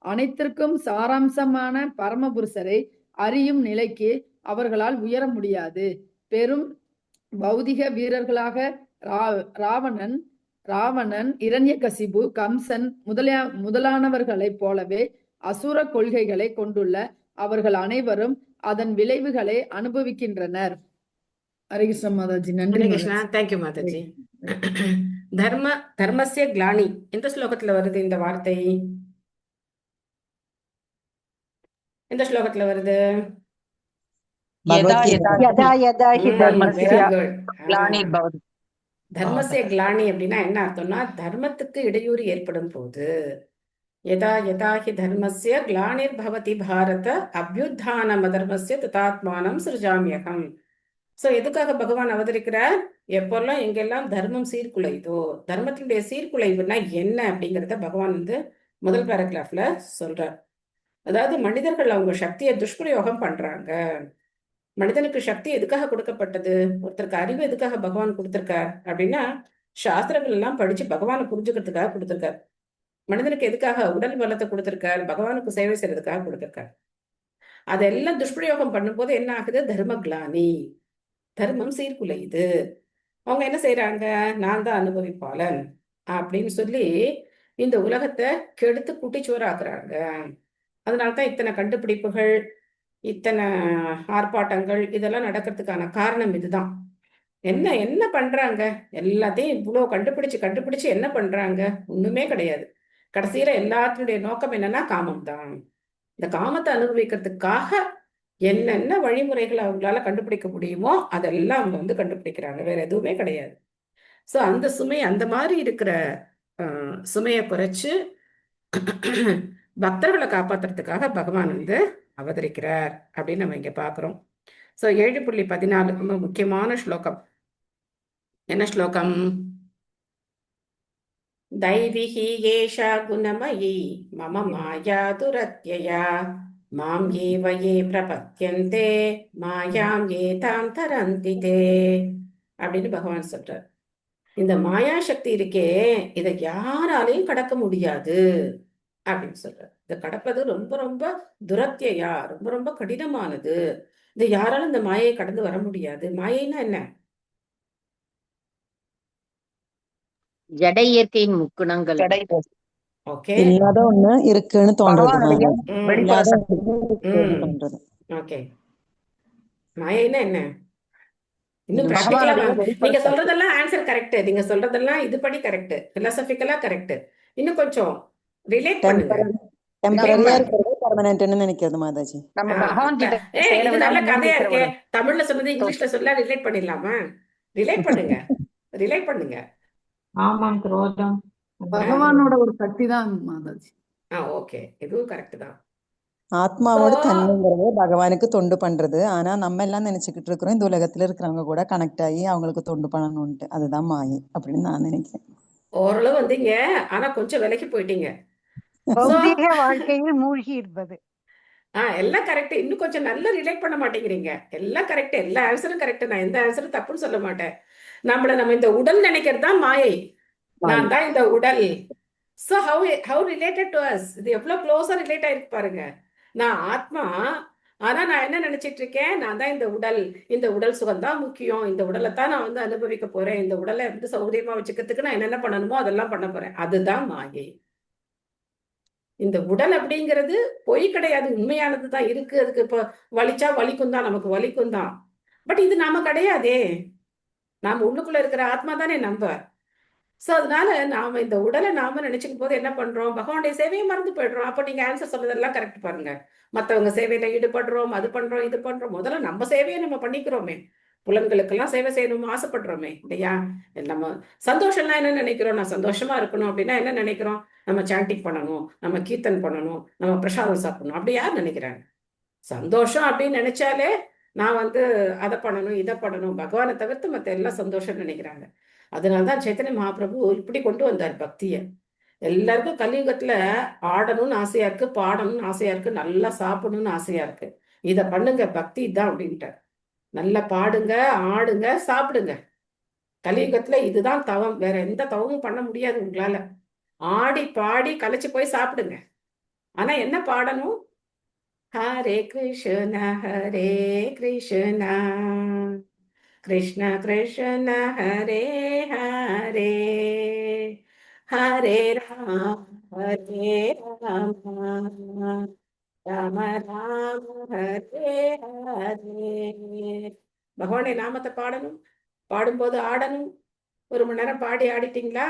அனைத்திற்கும் சாராம்சமான பரமபுருஷரை அறியும் நிலைக்கு அவர்களால் உயர முடியாது. பெரும் பௌதிக வீரர்களாக ராவணன் ராவணன், இரண்யகசிபு, கம்சன் முதலானவர்களைப் போலவே அசுர கொள்கைகளை கொண்டுள்ள அவர்கள் அனைவரும் அதன் விளைவுகளை அனுபவிக்கின்றனர். ஹரிகிருஷ்ண மாதாஜி. நன்றி ஹரே கிருஷ்ணா. தேங்க்யூ மாதாஜி. தர்மஸ்ய கிளானி எந்த ஸ்லோகத்துல வருது இந்த வார்த்தை? எந்த ஸ்லோகத்துல வருது? யதா யதா யதா யதா ஹி வெரி தர்மஸ்ய குட். கிளானிர்பவதி. தர்மஸ்ய கிளானி அப்படின்னா என்ன அர்த்தம்னா, தர்மத்துக்கு இடையூறு ஏற்படும் போது, யதா யதா ஹி தர்மஸ்ய கிளானிர் பவதி பாரத அபியுத்தானம் அதர்மஸ்ய ததாத்மானம் சிருஜாமியகம். சோ எதுக்காக பகவான் அவதரிக்கிறார்? எப்பெல்லாம் எங்கெல்லாம் தர்மம் சீர்குலைதோ, தர்மத்தினுடைய சீர்குலைவுனா என்ன அப்படிங்கிறத பகவான் வந்து முதல் பேராகிராஃப்ல சொல்றார். அதாவது மனிதர்கள் அவங்க சக்தியை துஷ்பிரயோகம் பண்றாங்க. மனிதனுக்கு சக்தி எதுக்காக கொடுக்கப்பட்டது? ஒருத்தருக்கு அறிவு எதுக்காக பகவான் கொடுத்திருக்கார் அப்படின்னா, சாஸ்திரங்கள் எல்லாம் படிச்சு பகவானை புரிஞ்சுக்கிறதுக்காக கொடுத்திருக்கார். மனிதனுக்கு எதுக்காக உடல் பலத்தை கொடுத்திருக்கார்? பகவானுக்கு சேவை செய்யறதுக்காக கொடுத்திருக்கார். அதெல்லாம் துஷ்பிரயோகம் பண்ணும்போது என்ன ஆகுது? தர்ம கிளானி, தர்மம் சீர்குலையுது. அவங்க என்ன செய்யறாங்க? நான் தான் அனுபவிப்பாளன் அப்படின்னு சொல்லி இந்த உலகத்தை கெடுத்து குட்டிச்சுவராக்குறாங்க. அதனால்தான் இத்தனை கண்டுபிடிப்புகள், இத்தனை ஆர்ப்பாட்டங்கள் இதெல்லாம் நடக்கிறதுக்கான காரணம் இதுதான். என்ன என்ன பண்றாங்க? எல்லாத்தையும் இவ்வளவு கண்டுபிடிச்சு என்ன பண்றாங்க? ஒண்ணுமே கிடையாது. கடைசியில எல்லாத்தினுடைய நோக்கம் என்னன்னா காமம் தான். இந்த காமத்தை அனுபவிக்கிறதுக்காக என்னென்ன வழிமுறைகளை அவங்களால கண்டுபிடிக்க முடியுமோ அதெல்லாம் அவங்க வந்து கண்டுபிடிக்கிறாங்க. வேற எதுவுமே கிடையாது. சோ அந்த சுமை, அந்த மாதிரி இருக்கிற சுமையை குறைச்சு பக்தர்களை காப்பாத்துறதுக்காக பகவான் வந்து அவதரிக்கிறார் அப்படின்னு நம்ம இங்க பாக்குறோம். சோ 7.14 ரொம்ப முக்கியமான ஸ்லோகம். என்ன ஸ்லோகம்? தைவிஹி ஏஷா குணமயி மம மாயா துரத்யயா மாம் ஏவ ஏ பிரபத்யந்தே மாயாம் ஏதாம் தரந்தி தே அப்படின்னு பகவான் சொல்றார். இந்த மாயா சக்தி இருக்கே, இதை யாராலையும் கடக்க முடியாது அப்படின்னு சொல்றார். இதை கடப்பது ரொம்ப ரொம்ப துரத்தியா, ரொம்ப ரொம்ப கடினமானது. இதை யாராலும் இந்த மாயை கடந்து வர முடியாது. மாயைன்னா என்ன? ஜட இயற்கையின் முக்குணங்கள். ஓகே, இல்லாத ஒண்ணு இருக்குன்னு தோன்றது. பகவானுடைய வெளிப்புற இல்லாத சக்தி. ஒண்ணு தோன்றது. ஓகே. மாயைன்னா என்ன? இன்னும் இல்ல. பிராக்டிகலா பகவானுடைய வெளிப்புற நீங்க சக்தி. சொல்றதெல்லாம் ஆன்சர் கரெக்ட், நீங்க சொல்றதெல்லாம் இதுபடி கரெக்ட், பிலோசபிக்கலா கரெக்ட். இன்னும் கொஞ்சம் ரிலேட் பண்ணுங்க. டெம்பரரியா இருக்கிறது பெர்மனன்ட்னு நினைக்கிறது மாதாஜி. நம்ம பகவான் கிட்ட இது நல்ல சேர கதையா விடாம இருக்கே. தமிழ்ல சொன்னது இங்கிலீஷ்ல சொல்ல ரிலேட் பண்ணிடலாமா? ரிலேட் பண்ணுங்க, ரிலேட் பண்ணுங்க. ஆமாம், குரோதம். பகவானோட ஒரு சக்தி தான் மாதாஜி. ஓகே, இதுவும் கரெக்ட் தான். ஆத்மாவோட So, தன்மைங்கிறது பகவானுக்கு தொண்டு பண்றது. ஆனா நம்ம எல்லாம் நினைச்சுக்கிட்டு இருக்கிறோம் இந்த உலகத்துல இருக்கிறவங்க கூட கனெக்ட் ஆகி அவங்களுக்கு தொண்டு பண்ணணும்ட்டு. அதுதான் மாயை அப்படின்னு நான் நினைக்கிறேன். ஓரளவு வந்தீங்க, ஆனா கொஞ்சம் விலகி போயிட்டீங்க. பௌதீக வாழ்க்கையில் மூழ்கி இருப்பது. எல்லாம் கரெக்ட். இன்னும் கொஞ்சம் நல்லா ரிலேட் பண்ண மாட்டேங்கிறீங்க. எல்லாம் கரெக்ட், எல்லா ஆன்சரும் கரெக்ட். நான் எந்த ஆன்சரும் தப்புன்னு சொல்ல மாட்டேன். நம்ம இந்த உடல் நினைக்கிறது தான் மாயை. நான் தான் இந்த உடல். So how related to us? இது எவ்வளவு க்ளோஸா ரிலேட் ஆயிருக்கு பாருங்க. நான் ஆத்மா, ஆனா நான் என்ன நினைச்சிட்டு இருக்கேன்? நான் தான் இந்த உடல். இந்த உடல் சுகம் தான் முக்கியம். இந்த உடலை தான் நான் வந்து அனுபவிக்க போறேன். இந்த உடலை வந்து சௌகரியமா வச்சுக்கிறதுக்கு நான் என்னென்ன பண்ணணுமோ அதெல்லாம் பண்ண போறேன். அதுதான் மாயை. இந்த உடல் அப்படிங்கிறது பொய் கிடையாது, உண்மையானது தான் இருக்கு. அதுக்கு இப்ப வலிச்சா வலிக்கும் தான், நமக்கு வலிக்கும் தான். பட் இது நாம கிடையாதே. நாம உள்ளுக்குள்ள இருக்கிற ஆத்மா தானே நம்ம. சோ அதனால நாம இந்த உடலை நாம நினைச்சுக்கும் போது என்ன பண்றோம்? பகவானுடைய சேவையை மறந்து போயிடுறோம். அப்ப நீங்க ஆன்சர் சொல்றதெல்லாம் கரெக்ட் பாருங்க. மத்தவங்க சேவையில ஈடுபடுறோம், அது பண்றோம், இது பண்றோம். முதல்ல நம்ம சேவையை நம்ம பண்ணிக்கிறோமே. புலன்களுக்கெல்லாம் சேவை செய்யணும்னு ஆசைப்படுறோமே இல்லையா? நம்ம சந்தோஷம்னா என்ன நினைக்கிறோம்? நான் சந்தோஷமா இருக்கணும் அப்படின்னா என்ன நினைக்கிறோம்? நம்ம சாண்டிங் பண்ணணும், நம்ம கீர்த்தன் பண்ணணும், நம்ம பிரசாதம் சாப்பிடணும். அப்படி யார் நினைக்கிறாங்க? சந்தோஷம் அப்படின்னு நினைச்சாலே நான் வந்து அதை பண்ணணும், இதை பண்ணணும், பகவானை தவிர்த்து மத்த எல்லாம் சந்தோஷம் நினைக்கிறாங்க. அதனாலதான் சைத்தன்ய மகாபிரபு இப்படி கொண்டு வந்தார் பக்திய. எல்லாருக்கும் கலியுகத்துல ஆடணும்னு ஆசையா இருக்கு, பாடணும்னு ஆசையா இருக்கு, நல்லா சாப்பிடணும்னு ஆசையா இருக்கு. இத பண்ணுங்க, பக்தி தான் அப்படின்ட்டார். நல்லா பாடுங்க, ஆடுங்க, சாப்பிடுங்க. கலியுகத்துல இதுதான் தவம். வேற எந்த தவமும் பண்ண முடியாது உங்களால. ஆடி பாடி கலைச்சு போய் சாப்பிடுங்க. ஆனா என்ன பாடணும்? ஹரே கிருஷ்ண கிருஷ்ண கிருஷ்ண ஹரே ஹரே ஹரே ராம ஹரே ராம ராம ராம ஹரே ஹரே. பகவானுடைய நாமத்தை பாடணும், பாடும்போது ஆடணும். 1 மணி நேரம் பாடி ஆடிட்டீங்களா,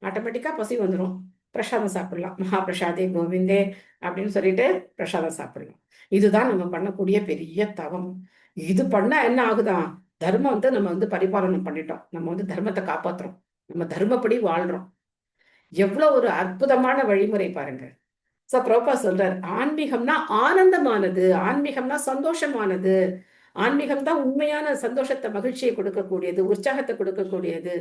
ஆட்டோமேட்டிக்கா பசி வந்துடும், பிரசாதம் சாப்பிடலாம். மகாபிரசாதே கோவிந்தே அப்படின்னு சொல்லிட்டு பிரசாதம் சாப்பிடலாம். இதுதான் நம்ம பண்ணக்கூடிய பெரிய தவம். இது பண்ணா என்ன ஆகுதான், தர்மம் நம்ம பரிபாலனம் பண்ணிட்டோம், நம்ம தர்மத்தை காப்பாத்துறோம், நம்ம தர்மப்படி வாழ்றோம். எவ்வளவு ஒரு அற்புதமான வழிமுறை பாருங்க. சோ பிரபா சொல்றார், ஆன்மீகம்னா ஆனந்தமானது, ஆன்மீகம்னா சந்தோஷமானது, ஆன்மீகம் தான் உண்மையான சந்தோஷத்தை, மகிழ்ச்சியை கொடுக்கக்கூடியது, உற்சாகத்தை கொடுக்கக்கூடியது.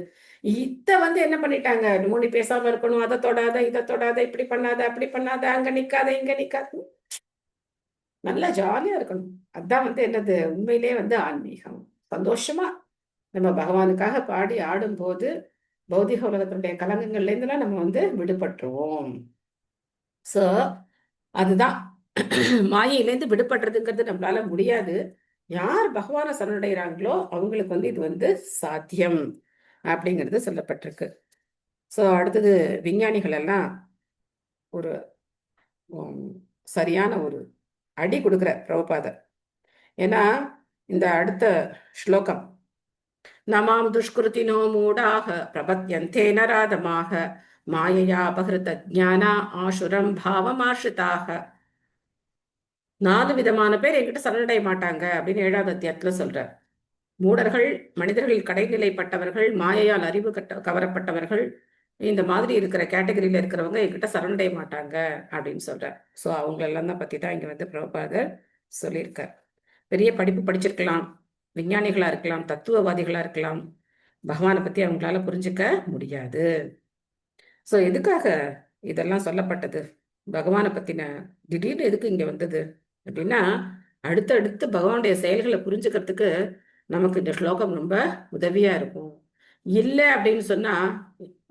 இத என்ன பண்ணிட்டாங்க, நீ பேசாம இருக்கணும், அதை தொடாத, இதை தொடாத, இப்படி பண்ணாத, அப்படி பண்ணாத, அங்க நிக்காத, இங்க நிக்காத, நல்லா ஜாலியா இருக்கணும். அதான் என்னது உண்மையிலே ஆன்மீகம். சந்தோஷமா நம்ம பகவானுக்காக பாடி ஆடும் போது பௌதிக உலகத்தினுடைய கலங்கங்கள்ல இருந்துலாம் நம்ம விடுபட்டுருவோம். சோ அதுதான் மாயையிலேருந்து விடுபடுறதுங்கிறது நம்மளால முடியாது. யார் பகவானை சரணடைகிறாங்களோ அவங்களுக்கு இது சாத்தியம் அப்படிங்கிறது சொல்லப்பட்டிருக்கு. சோ அடுத்தது விஞ்ஞானிகள் எல்லாம் ஒரு சரியான ஒரு அடி கொடுக்குற பிரபுபாதர். ஏன்னா இந்த அடுத்த ஸ்லோகம், நமாம் துஷ்கிருத்தினோ மூடாக பிரபத்யந்தே நராதமாக மாயையா அபகிருத ஜானா ஆசுரம் பாவமாஷிதாக. 4 விதமான பேர் என்கிட்ட சரணடைய மாட்டாங்க அப்படின்னு 7வது அத்தியாயத்துல சொல்றார். மூடர்கள், மனிதர்கள் கடைநிலைப்பட்டவர்கள், மாயையால் அறிவு கவரப்பட்டவர்கள், இந்த மாதிரி இருக்கிற கேட்டகரியில இருக்கிறவங்க என்கிட்ட சரணடைய மாட்டாங்க அப்படின்னு சொல்றார். ஸோ அவங்களெல்லாம் தான் பத்தி தான் இங்க பிரபுபாதர் சொல்லியிருக்கார். பெரிய படிப்பு படிச்சிருக்கலாம், விஞ்ஞானிகளா இருக்கலாம், தத்துவவாதிகளா இருக்கலாம், பகவானை பத்தி அவங்களால புரிஞ்சுக்க முடியாது. சோ எதுக்காக இதெல்லாம் சொல்லப்பட்டது, பகவானை பத்தின திடீர்னு எதுக்கு இங்க வந்தது அப்படின்னா, அடுத்தடுத்து பகவானுடைய செயல்களை புரிஞ்சுக்கிறதுக்கு நமக்கு இந்த ஸ்லோகம் ரொம்ப உதவியா இருக்கும். இல்லை அப்படின்னு சொன்னா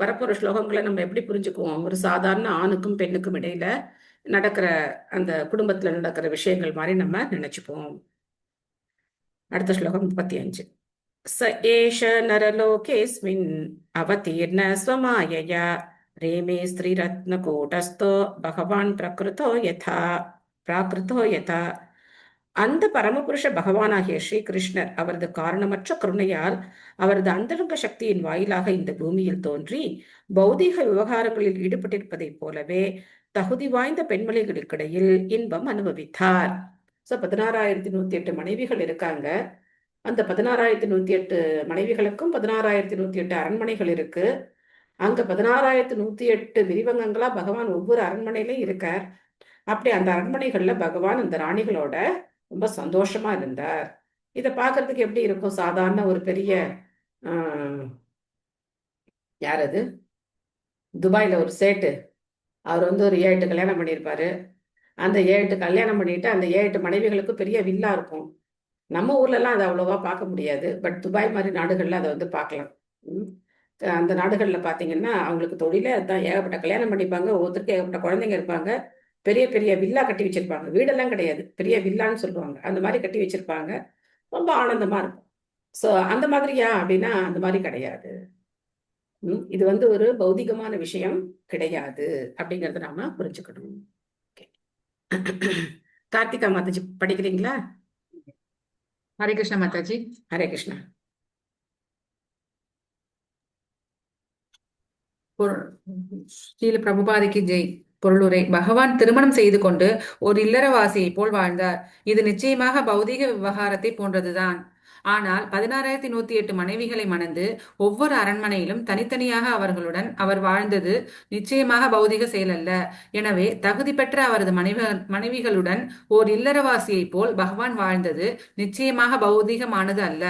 வரப்போற ஸ்லோகங்களை நம்ம எப்படி புரிஞ்சுக்குவோம், ஒரு சாதாரண ஆணுக்கும் பெண்ணுக்கும் இடையில நடக்கிற அந்த குடும்பத்துல நடக்கிற விஷயங்கள் மாதிரி நம்ம நினைச்சுப்போம். அடுத்த ஸ்லோகம் 35. ச ஏஷ நரலோகேஸ்மின் அவதீர்ண ஸ்வமாயயா ரேமே ஸ்ரீரத்ன கூட்டஸ்தோ பகவான் பிரகிருதோ யதா. அந்த பரமபுருஷ பகவானாகிய ஸ்ரீ கிருஷ்ணர் அவரது காரணமற்ற கருணையால் அவரது அந்தரங்க சக்தியின் வாயிலாக இந்த பூமியில் தோன்றி பௌதீக விவகாரங்களில் ஈடுபட்டிருப்பதைப் போலவே தகுதி வாய்ந்த பெண்மணிகளுக்கிடையில் இன்பம் அனுபவித்தார். சோ 16,108 மனைவிகள் இருக்காங்க. அந்த 16,108 மனைவிகளுக்கும் 16,108 அரண்மனைகள் இருக்கு. அங்க 16,108 விரிவங்கங்களா பகவான் ஒவ்வொரு அரண்மனையிலும் இருக்கார். அப்படி அந்த அரண்மனைகள்ல பகவான் அந்த ராணிகளோட ரொம்ப சந்தோஷமா இருந்தார். இதை பார்க்கறதுக்கு எப்படி இருக்கும், சாதாரண ஒரு பெரிய யாரது துபாயில ஒரு சேட்டு, அவர் ஒரு 7 கல்யாணம் பண்ணியிருப்பாரு. அந்த 7 கல்யாணம் பண்ணிட்டு அந்த 7 மனைவிகளுக்கு பெரிய வில்லா இருக்கும். நம்ம ஊர்ல எல்லாம் அதை அவ்வளவா பார்க்க முடியாது. பட் துபாய் மாதிரி நாடுகள்ல அதை பார்க்கலாம். அந்த நாடுகள்ல பாத்தீங்கன்னா அவங்களுக்கு தொழிலே அதுதான், ஏகப்பட்ட கல்யாணம் பண்ணிப்பாங்க, ஒவ்வொருத்தருக்கு ஏகப்பட்ட குழந்தைங்க இருப்பாங்க, பெரிய பெரிய வில்லா கட்டி வச்சிருப்பாங்க. வீடெல்லாம் கிடையாது, பெரிய வில்லான்னு சொல்லுவாங்க, அந்த மாதிரி கட்டி வச்சிருப்பாங்க. ரொம்ப ஆனந்தமா இருக்கும். சோ அந்த மாதிரியா அப்படின்னா அந்த மாதிரி கிடையாது. இது ஒரு பௌதிகமான விஷயம் கிடையாது அப்படிங்கறத நாம புரிஞ்சுக்கணும். கார்த்திகா மாதாஜி படிக்கிறீங்களா? ஹரே கிருஷ்ணா மாதாஜி. ஹரே கிருஷ்ணா. ஸ்ரீல பிரபுபாதிக்கு ஜெய். பொருளுரை. பகவான் திருமணம் செய்து கொண்டு ஒரு இல்லறவாசியை போல் வாழ்ந்தார். இது நிச்சயமாக பௌதீக விவகாரத்தை போன்றதுதான். ஆனால் 16,108 மனைவிகளை மணந்து ஒவ்வொரு அரண்மனையிலும் தனித்தனியாக அவர்களுடன் அவர் வாழ்ந்தது நிச்சயமாக பௌதிக செயல் அல்ல. எனவே தகுதி பெற்ற அவரது மனைவிகளுடன் ஓர் இல்லறவாசியை போல் பகவான் வாழ்ந்தது நிச்சயமாக பௌதீகமானது அல்ல.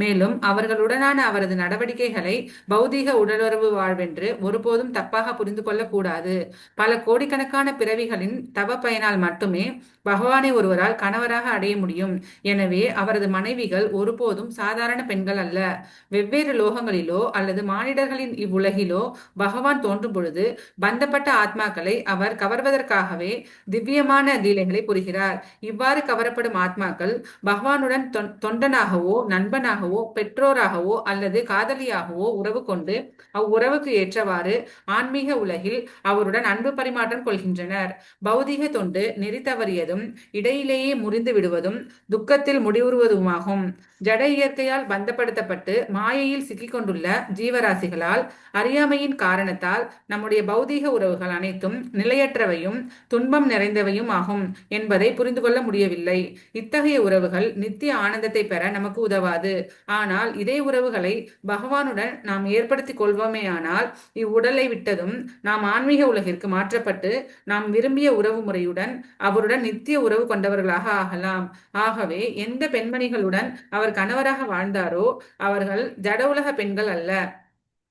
மேலும் அவர்களுடனான அவரது நடவடிக்கைகளை பௌதீக உடலுறவு வாழ்வென்று ஒருபோதும் தப்பாக புரிந்து கொள்ளக்கூடாது. பல கோடிக்கணக்கான பிறவிகளின் தவ பயனால் மட்டுமே பகவானை ஒருவரால் கணவராக அடைய முடியும். எனவே அவரது மனைவிகள் ஒருபோதும் ஒருபோதும் சாதாரண பெண்கள் அல்ல. வெவ்வேறு லோகங்களிலோ அல்லது மானிடர்களின் இவ்வுலகிலோ பகவான் தோன்றும் பொழுது பந்தப்பட்ட ஆத்மாக்களை அவர் கவர்வதற்காகவே திவ்யமான லீலைகளை புரிகிறார். இவ்வாறு கவரப்படும் ஆத்மாக்கள் பகவானுடன் தொண்டனாகவோ நண்பனாகவோ பெற்றோராகவோ அல்லது காதலியாகவோ உறவு கொண்டு அவ்வுறவுக்கு ஏற்றவாறு ஆன்மீக உலகில் அவருடன் அன்பு பரிமாற்றம் கொள்கின்றனர். பௌதிக தொண்டு நெறி தவறியதும் இடையிலேயே முறிந்து விடுவதும் துக்கத்தில் முடிவுறுவதுமாகும். ஜட இயற்கையால் பந்தப்படுத்தப்பட்டு மாயையில் சிக்கிக் கொண்டுள்ள ஜீவராசிகளால் அறியாமையின் காரணத்தால் நம்முடைய பௌதீக உறவுகள் அனைத்தும் நிலையற்றவையும் துன்பம் நிறைந்தவையும் ஆகும் என்பதை புரிந்து கொள்ள முடியவில்லை. இத்தகைய உறவுகள் நித்திய ஆனந்தத்தை பெற நமக்கு உதவாது. ஆனால் இதே உறவுகளை பகவானுடன் நாம் ஏற்படுத்திக் கொள்வோமேயானால் இவ்வுடலை விட்டதும் நாம் ஆன்மீக உலகிற்கு மாற்றப்பட்டு நாம் விரும்பிய உறவு முறையுடன் அவருடன் நித்திய உறவு கொண்டவர்களாக ஆகலாம். ஆகவே எந்த பெண்மணிகளுடன் அவர் கணவராக வாழ்ந்தாரோ அவர்கள் ஜட உலக பெண்கள் அல்ல,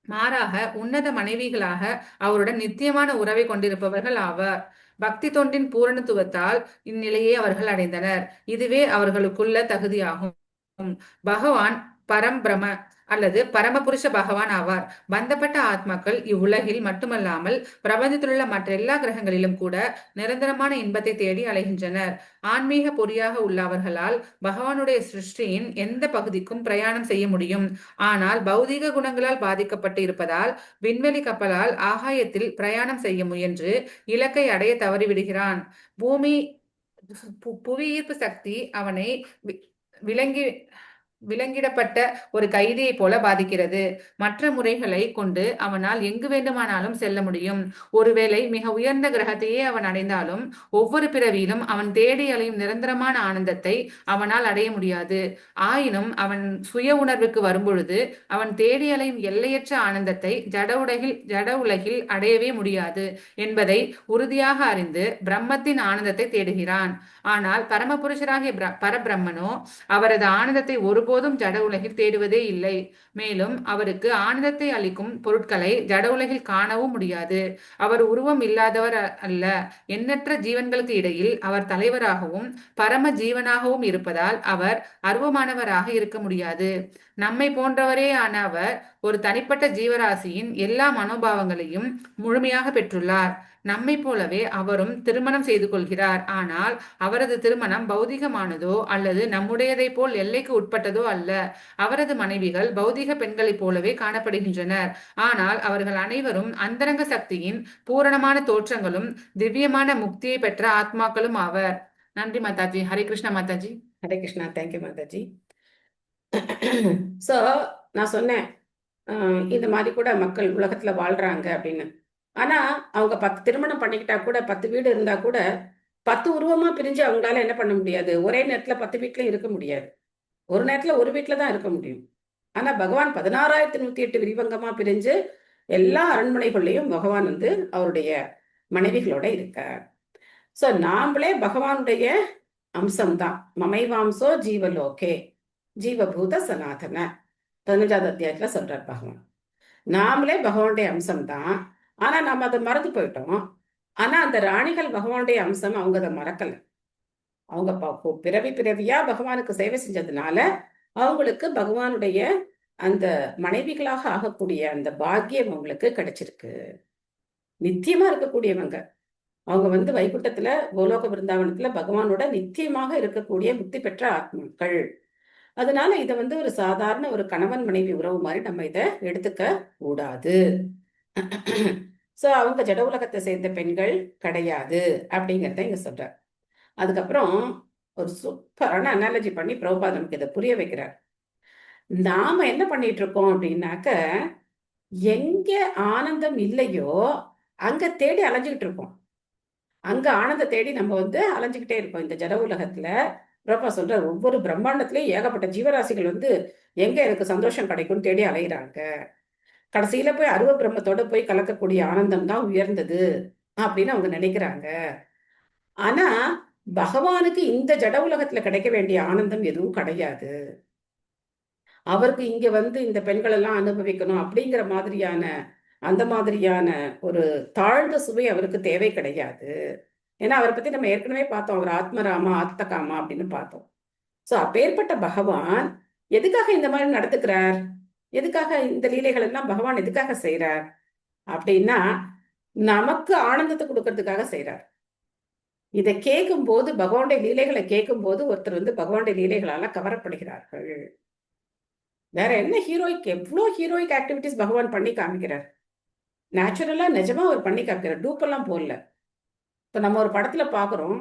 மாறாக உன்னத மனைவிகளாக அவருடன் நித்தியமான உறவை கொண்டிருப்பவர்கள் ஆவார். பக்தி தொண்டின் பூரணத்துவத்தால் இந்நிலையை அவர்கள் அடைந்தனர். இதுவே அவர்களுக்குள்ள தகுதியாகும். பகவான் பரம்பிரம அல்லது பரமபுருஷ பகவான் ஆவார். பந்தப்பட்ட ஆத்மாக்கள் இவ்வுலகில் மட்டுமல்லாமல் பிரபஞ்சத்திலுள்ள மற்ற எல்லா கிரகங்களிலும் கூட நிரந்தரமான இன்பத்தை தேடி அலைகின்றனர். ஆன்மீக பொறியாக உள்ள அவர்களால் பகவானுடைய சிருஷ்டியின் எந்த பகுதிக்கும் பிரயாணம் செய்ய முடியும். ஆனால் பௌதீக குணங்களால் பாதிக்கப்பட்டு இருப்பதால் விண்வெளி கப்பலால் ஆகாயத்தில் பிரயாணம் செய்ய முயன்று இலக்கை அடைய தவறிவிடுகிறான். புவி ஈர்ப்பு சக்தி அவனை விலங்கிடப்பட்ட ஒரு கைதியை போல பாதிக்கிறது. மற்ற முறைகளை கொண்டு அவனால் எங்கு வேண்டுமானாலும் செல்ல முடியும். ஒருவேளை மிக உயர்ந்த கிரகத்தையே அவன் அடைந்தாலும் ஒவ்வொரு பிறவியிலும் அவன் தேடி அலையும் நிரந்தரமான ஆனந்தத்தை அவனால் அடைய முடியாது. ஆயினும் அவன் சுய உணர்வுக்கு வரும்பொழுது அவன் தேடி அலையும் எல்லையற்ற ஆனந்தத்தை ஜட உலகில் அடையவே முடியாது என்பதை உறுதியாக அறிந்து பிரம்மத்தின் ஆனந்தத்தை தேடுகிறான். ஆனால் பரமபுருஷராகிய பரபிரம்மனோ அவரது ஆனந்தத்தை ஒருபோதும் ஜட உலகில் தேடுவதே இல்லை. மேலும் அவருக்கு ஆனந்தத்தை அளிக்கும் பொருட்களை ஜட உலகில் காணவும் முடியாது. அவர் உருவம் இல்லாதவர் அல்ல. எண்ணற்ற ஜீவன்களுக்கு இடையில் அவர் தலைவராகவும் பரம ஜீவனாகவும் இருப்பதால் அவர் அருவமானவராக இருக்க முடியாது. நம்மை போன்றவரே ஆன அவர் ஒரு தனிப்பட்ட ஜீவராசியின் எல்லா மனோபாவங்களையும் முழுமையாக பெற்றுள்ளார். நம்மை போலவே அவரும் திருமணம் செய்து கொள்கிறார். ஆனால் அவரது திருமணம் பௌதிகமானதோ அல்லது நம்முடையதை போல் எல்லைக்கு உட்பட்டதோ அல்ல. அவரது மனைவிகள் பௌதிக பெண்களைப் போலவே காணப்படுகின்றனர். ஆனால் அவர்கள் அனைவரும் அந்தரங்க சக்தியின் பூரணமான தோற்றங்களும் திவ்யமான முக்தியை பெற்ற ஆத்மாக்களும் ஆவர். நன்றி மாதாஜி. ஹரே கிருஷ்ணா மாதாஜி. ஹரே கிருஷ்ணா. தேங்க்யூ மாதாஜி. சோ நான் சொன்னேன் இந்த மாதிரி கூட மக்கள் உலகத்துல வாழ்றாங்க அப்படின்னு. ஆனா அவங்க 10 திருமணம் பண்ணிக்கிட்டா கூட 10 வீடு இருந்தா கூட 10 உருவமா பிரிஞ்சு அவங்களால என்ன பண்ண முடியாது? ஒரே நேரத்துல 10 வீட்லயும் இருக்க முடியாது. ஒரு நேரத்துல ஒரு வீட்டுல தான் இருக்க முடியும். ஆனா பகவான் 16,108 விரிவங்கமா பிரிஞ்சு எல்லா அரண்மனைகள்லயும் பகவான் வந்து அவருடைய மனைவிகளோட இருக்கார். சோ நாமளே பகவானுடைய அம்சம்தான். மமைவாம்சோ ஜீவலோகே ஜீவபூத சனாதன 15வது அத்தியாயத்துல சொல்றார் பகவான். நாமளே பகவானுடைய அம்சம்தான். ஆனா நாம அதை மறந்து போயிட்டோம். ஆனா அந்த ராணிகள் பகவானுடைய அம்சம் அவங்க அதை மறக்கல. அவங்க பிறவியா பகவானுக்கு சேவை செஞ்சதுனால அவங்களுக்கு பகவானுடைய அந்த மனைவிகளாக ஆகக்கூடிய அந்த பாக்கியம் அவங்களுக்கு கிடைச்சிருக்கு. நித்தியமா இருக்கக்கூடியவங்க அவங்க வந்து வைகுண்டத்துல கோலோக பிருந்தாவனத்துல பகவானோட நித்தியமாக இருக்கக்கூடிய முக்தி பெற்ற ஆத்மாக்கள். அதனால இதை வந்து ஒரு சாதாரண ஒரு கணவன் மனைவி உறவு மாதிரி நம்ம இதை எடுத்துக்க கூடாது. சோ அவங்க ஜட உலகத்தை சேர்ந்த பெண்கள் கிடையாது அப்படிங்கிறத இங்க சொல்றார். அதுக்கப்புறம் ஒரு சூப்பரான அனாலஜி பண்ணி பிரபுபாத் நமக்கு இதை புரிய வைக்கிறார். நாம என்ன பண்ணிட்டு இருக்கோம் அப்படின்னாக்க, எங்க ஆனந்தம் இல்லையோ அங்க தேடி அலைஞ்சுக்கிட்டு இருக்கோம். அங்க ஆனந்த தேடி நம்ம வந்து அலைஞ்சுக்கிட்டே இருக்கோம். இந்த ஜட உலகத்துல பிரபா சொல்ற ஒவ்வொரு பிரம்மாண்டத்திலயும் ஏகப்பட்ட ஜீவராசிகள் வந்து எங்க எனக்கு சந்தோஷம் கிடைக்கும் தேடி அலைகிறாங்க. கடைசியில போய் அருவ பிரம்மத்தோட போய் கலக்கக்கூடிய ஆனந்தம் தான் உயர்ந்தது அப்படின்னு அவங்க நினைக்கிறாங்க. ஆனா பகவானுக்கு இந்த ஜட உலகத்துல கிடைக்க வேண்டிய ஆனந்தம் எதுவும் கிடையாது. அவருக்கு இங்க வந்து இந்த பெண்கள் எல்லாம் அனுபவிக்கணும் அப்படிங்கிற மாதிரியான அந்த மாதிரியான ஒரு தாழ்ந்த சுவை அவருக்கு தேவை கிடையாது. ஏன்னா அவரை பத்தி நம்ம ஏற்கனவே பார்த்தோம். அவர் ஆத்மராமா ஆத்தகாமா அப்படின்னு பார்த்தோம். சோ அப்பேற்பட்ட பகவான் எதுக்காக இந்த மாதிரி நடத்துக்கிறார், எதுக்காக இந்த லீலைகள் எல்லாம் பகவான் எதுக்காக செய்யறார் அப்படின்னா நமக்கு ஆனந்தத்தை கொடுக்கறதுக்காக செய்யறார். இதை கேட்கும் போது, பகவானுடைய லீலைகளை கேட்கும் போது ஒருத்தர் வந்து பகவானுடைய லீலைகளால கவரப்படுகிறார்கள். வேற என்ன ஹீரோயிக், எவ்வளவு ஹீரோயிக் ஆக்டிவிட்டிஸ் பகவான் பண்ணி காமிக்கிறார். நேச்சுரலா நிஜமா அவர் பண்ணி காமிக்கிறார், டூப்பெல்லாம் போடல. இப்ப நம்ம ஒரு படத்துல பாக்குறோம்,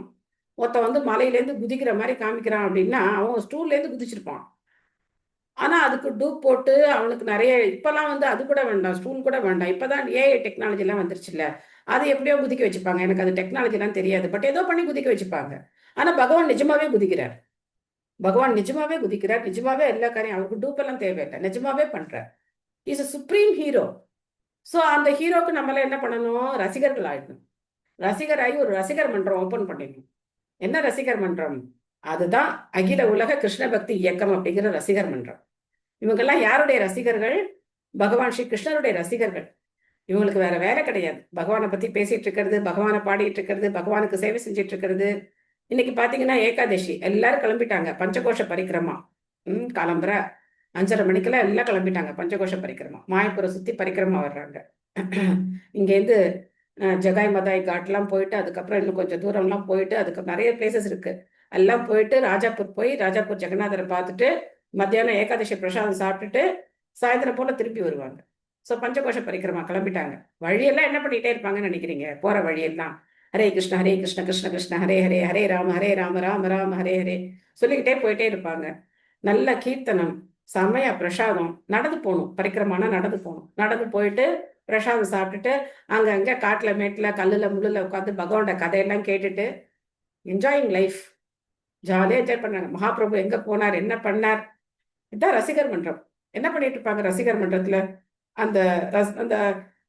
ஒருத்தன் வந்து மலையிலேருந்து குதிக்கிற மாதிரி காமிக்கிறான் அப்படின்னா அவன் ஸ்டூல்ல இருந்து குதிச்சிருப்பான். ஆனா அதுக்கு டூப் போட்டு அவனுக்கு நிறைய, இப்பெல்லாம் வந்து அது கூட வேண்டாம், ஸ்டூல் கூட வேண்டாம், இப்பதான் ஏஐ டெக்னாலஜி எல்லாம் வந்துருச்சுல்ல, அது எப்படியோ குதிக்க வச்சுப்பாங்க. எனக்கு அது டெக்னாலஜி எல்லாம் தெரியாது, பட் ஏதோ பண்ணி குதிக்க வச்சுப்பாங்க. ஆனா பகவான் நிஜமாவே குதிக்கிறார், பகவான் நிஜமாவே குதிக்கிறார், நிஜமாவே எல்லா காரியம், அவருக்கு டூப் எல்லாம் தேவையில்லை, நிஜமாவே பண்றார். Is a supreme hero. So அந்த ஹீரோக்கு நம்மள என்ன பண்ணணும், ரசிகர்கள் ஆயிடணும். ரசிகராகி ஒரு ரசிகர் மன்றம் ஓபன் பண்ணிடணும். என்ன ரசிகர் மன்றம்? அதுதான் அகில உலக கிருஷ்ண பக்தி இயக்கம் அப்படிங்கிற ரசிகர் மன்றம். இவங்கெல்லாம் யாருடைய ரசிகர்கள்? பகவான் ஸ்ரீ கிருஷ்ணருடைய ரசிகர்கள். இவங்களுக்கு வேற வேலை கிடையாது, பகவானை பத்தி பேசிட்டு இருக்கிறது, பகவானை பாடிட்டு இருக்கிறது, பகவானுக்கு சேவை செஞ்சிட்டு இருக்கிறது. இன்னைக்கு பாத்தீங்கன்னா ஏகாதசி, எல்லாரும் கிளம்பிட்டாங்க பஞ்சகோஷ பரிக்கிரமா. காலம்பர 5:30 மணிக்கெல்லாம் எல்லாம் கிளம்பிட்டாங்க பஞ்சகோஷ பரிக்கிரமா, மாயப்புரை சுத்தி பரிக்கிரமா வர்றாங்க. இங்கேருந்து ஜகாய் மதாய் காட்லாம் போயிட்டு, அதுக்கப்புறம் இன்னும் கொஞ்சம் தூரம்லாம் போயிட்டு, அதுக்கு நிறைய பிளேசஸ் இருக்கு, எல்லாம் போயிட்டு ராஜாப்பூர் போய் ராஜாப்பூர் ஜெகநாதரை பார்த்துட்டு மத்தியானம் ஏகாதசி பிரசாதம் சாப்பிட்டுட்டு சாயந்தரம் போல திரும்பி வருவாங்க. ஸோ பஞ்சகோஷ பரிக்கிரமா கிளம்பிட்டாங்க. வழியெல்லாம் என்ன பண்ணிட்டே இருப்பாங்கன்னு நினைக்கிறீங்க? போற வழியெல்லாம் ஹரே கிருஷ்ண கிருஷ்ண கிருஷ்ண ஹரே ஹரே, ஹரே ராம ராம ராம ஹரே ஹரே சொல்லிக்கிட்டே போயிட்டே இருப்பாங்க. நல்ல கீர்த்தனம், செமையா பிரசாதம். நடந்து போகணும், பரிக்கிரமானா நடந்து போகணும். நடந்து போயிட்டு பிரசாதம் சாப்பிட்டுட்டு அங்கங்க காட்டுல மேட்டுல கல்லுல முள்ளுல உட்காந்து பகவானோட கதையெல்லாம் கேட்டுட்டு என்ஜாயிங் லைஃப், ஜாலியா என்ஜாய் பண்ணாங்க. மகாபிரபு எங்க போனார், என்ன பண்ணார், இதுதான் ரசிகர் மன்றம். என்ன பண்ணிட்டு இருப்பாங்க ரசிகர் மன்றத்துல? அந்த அந்த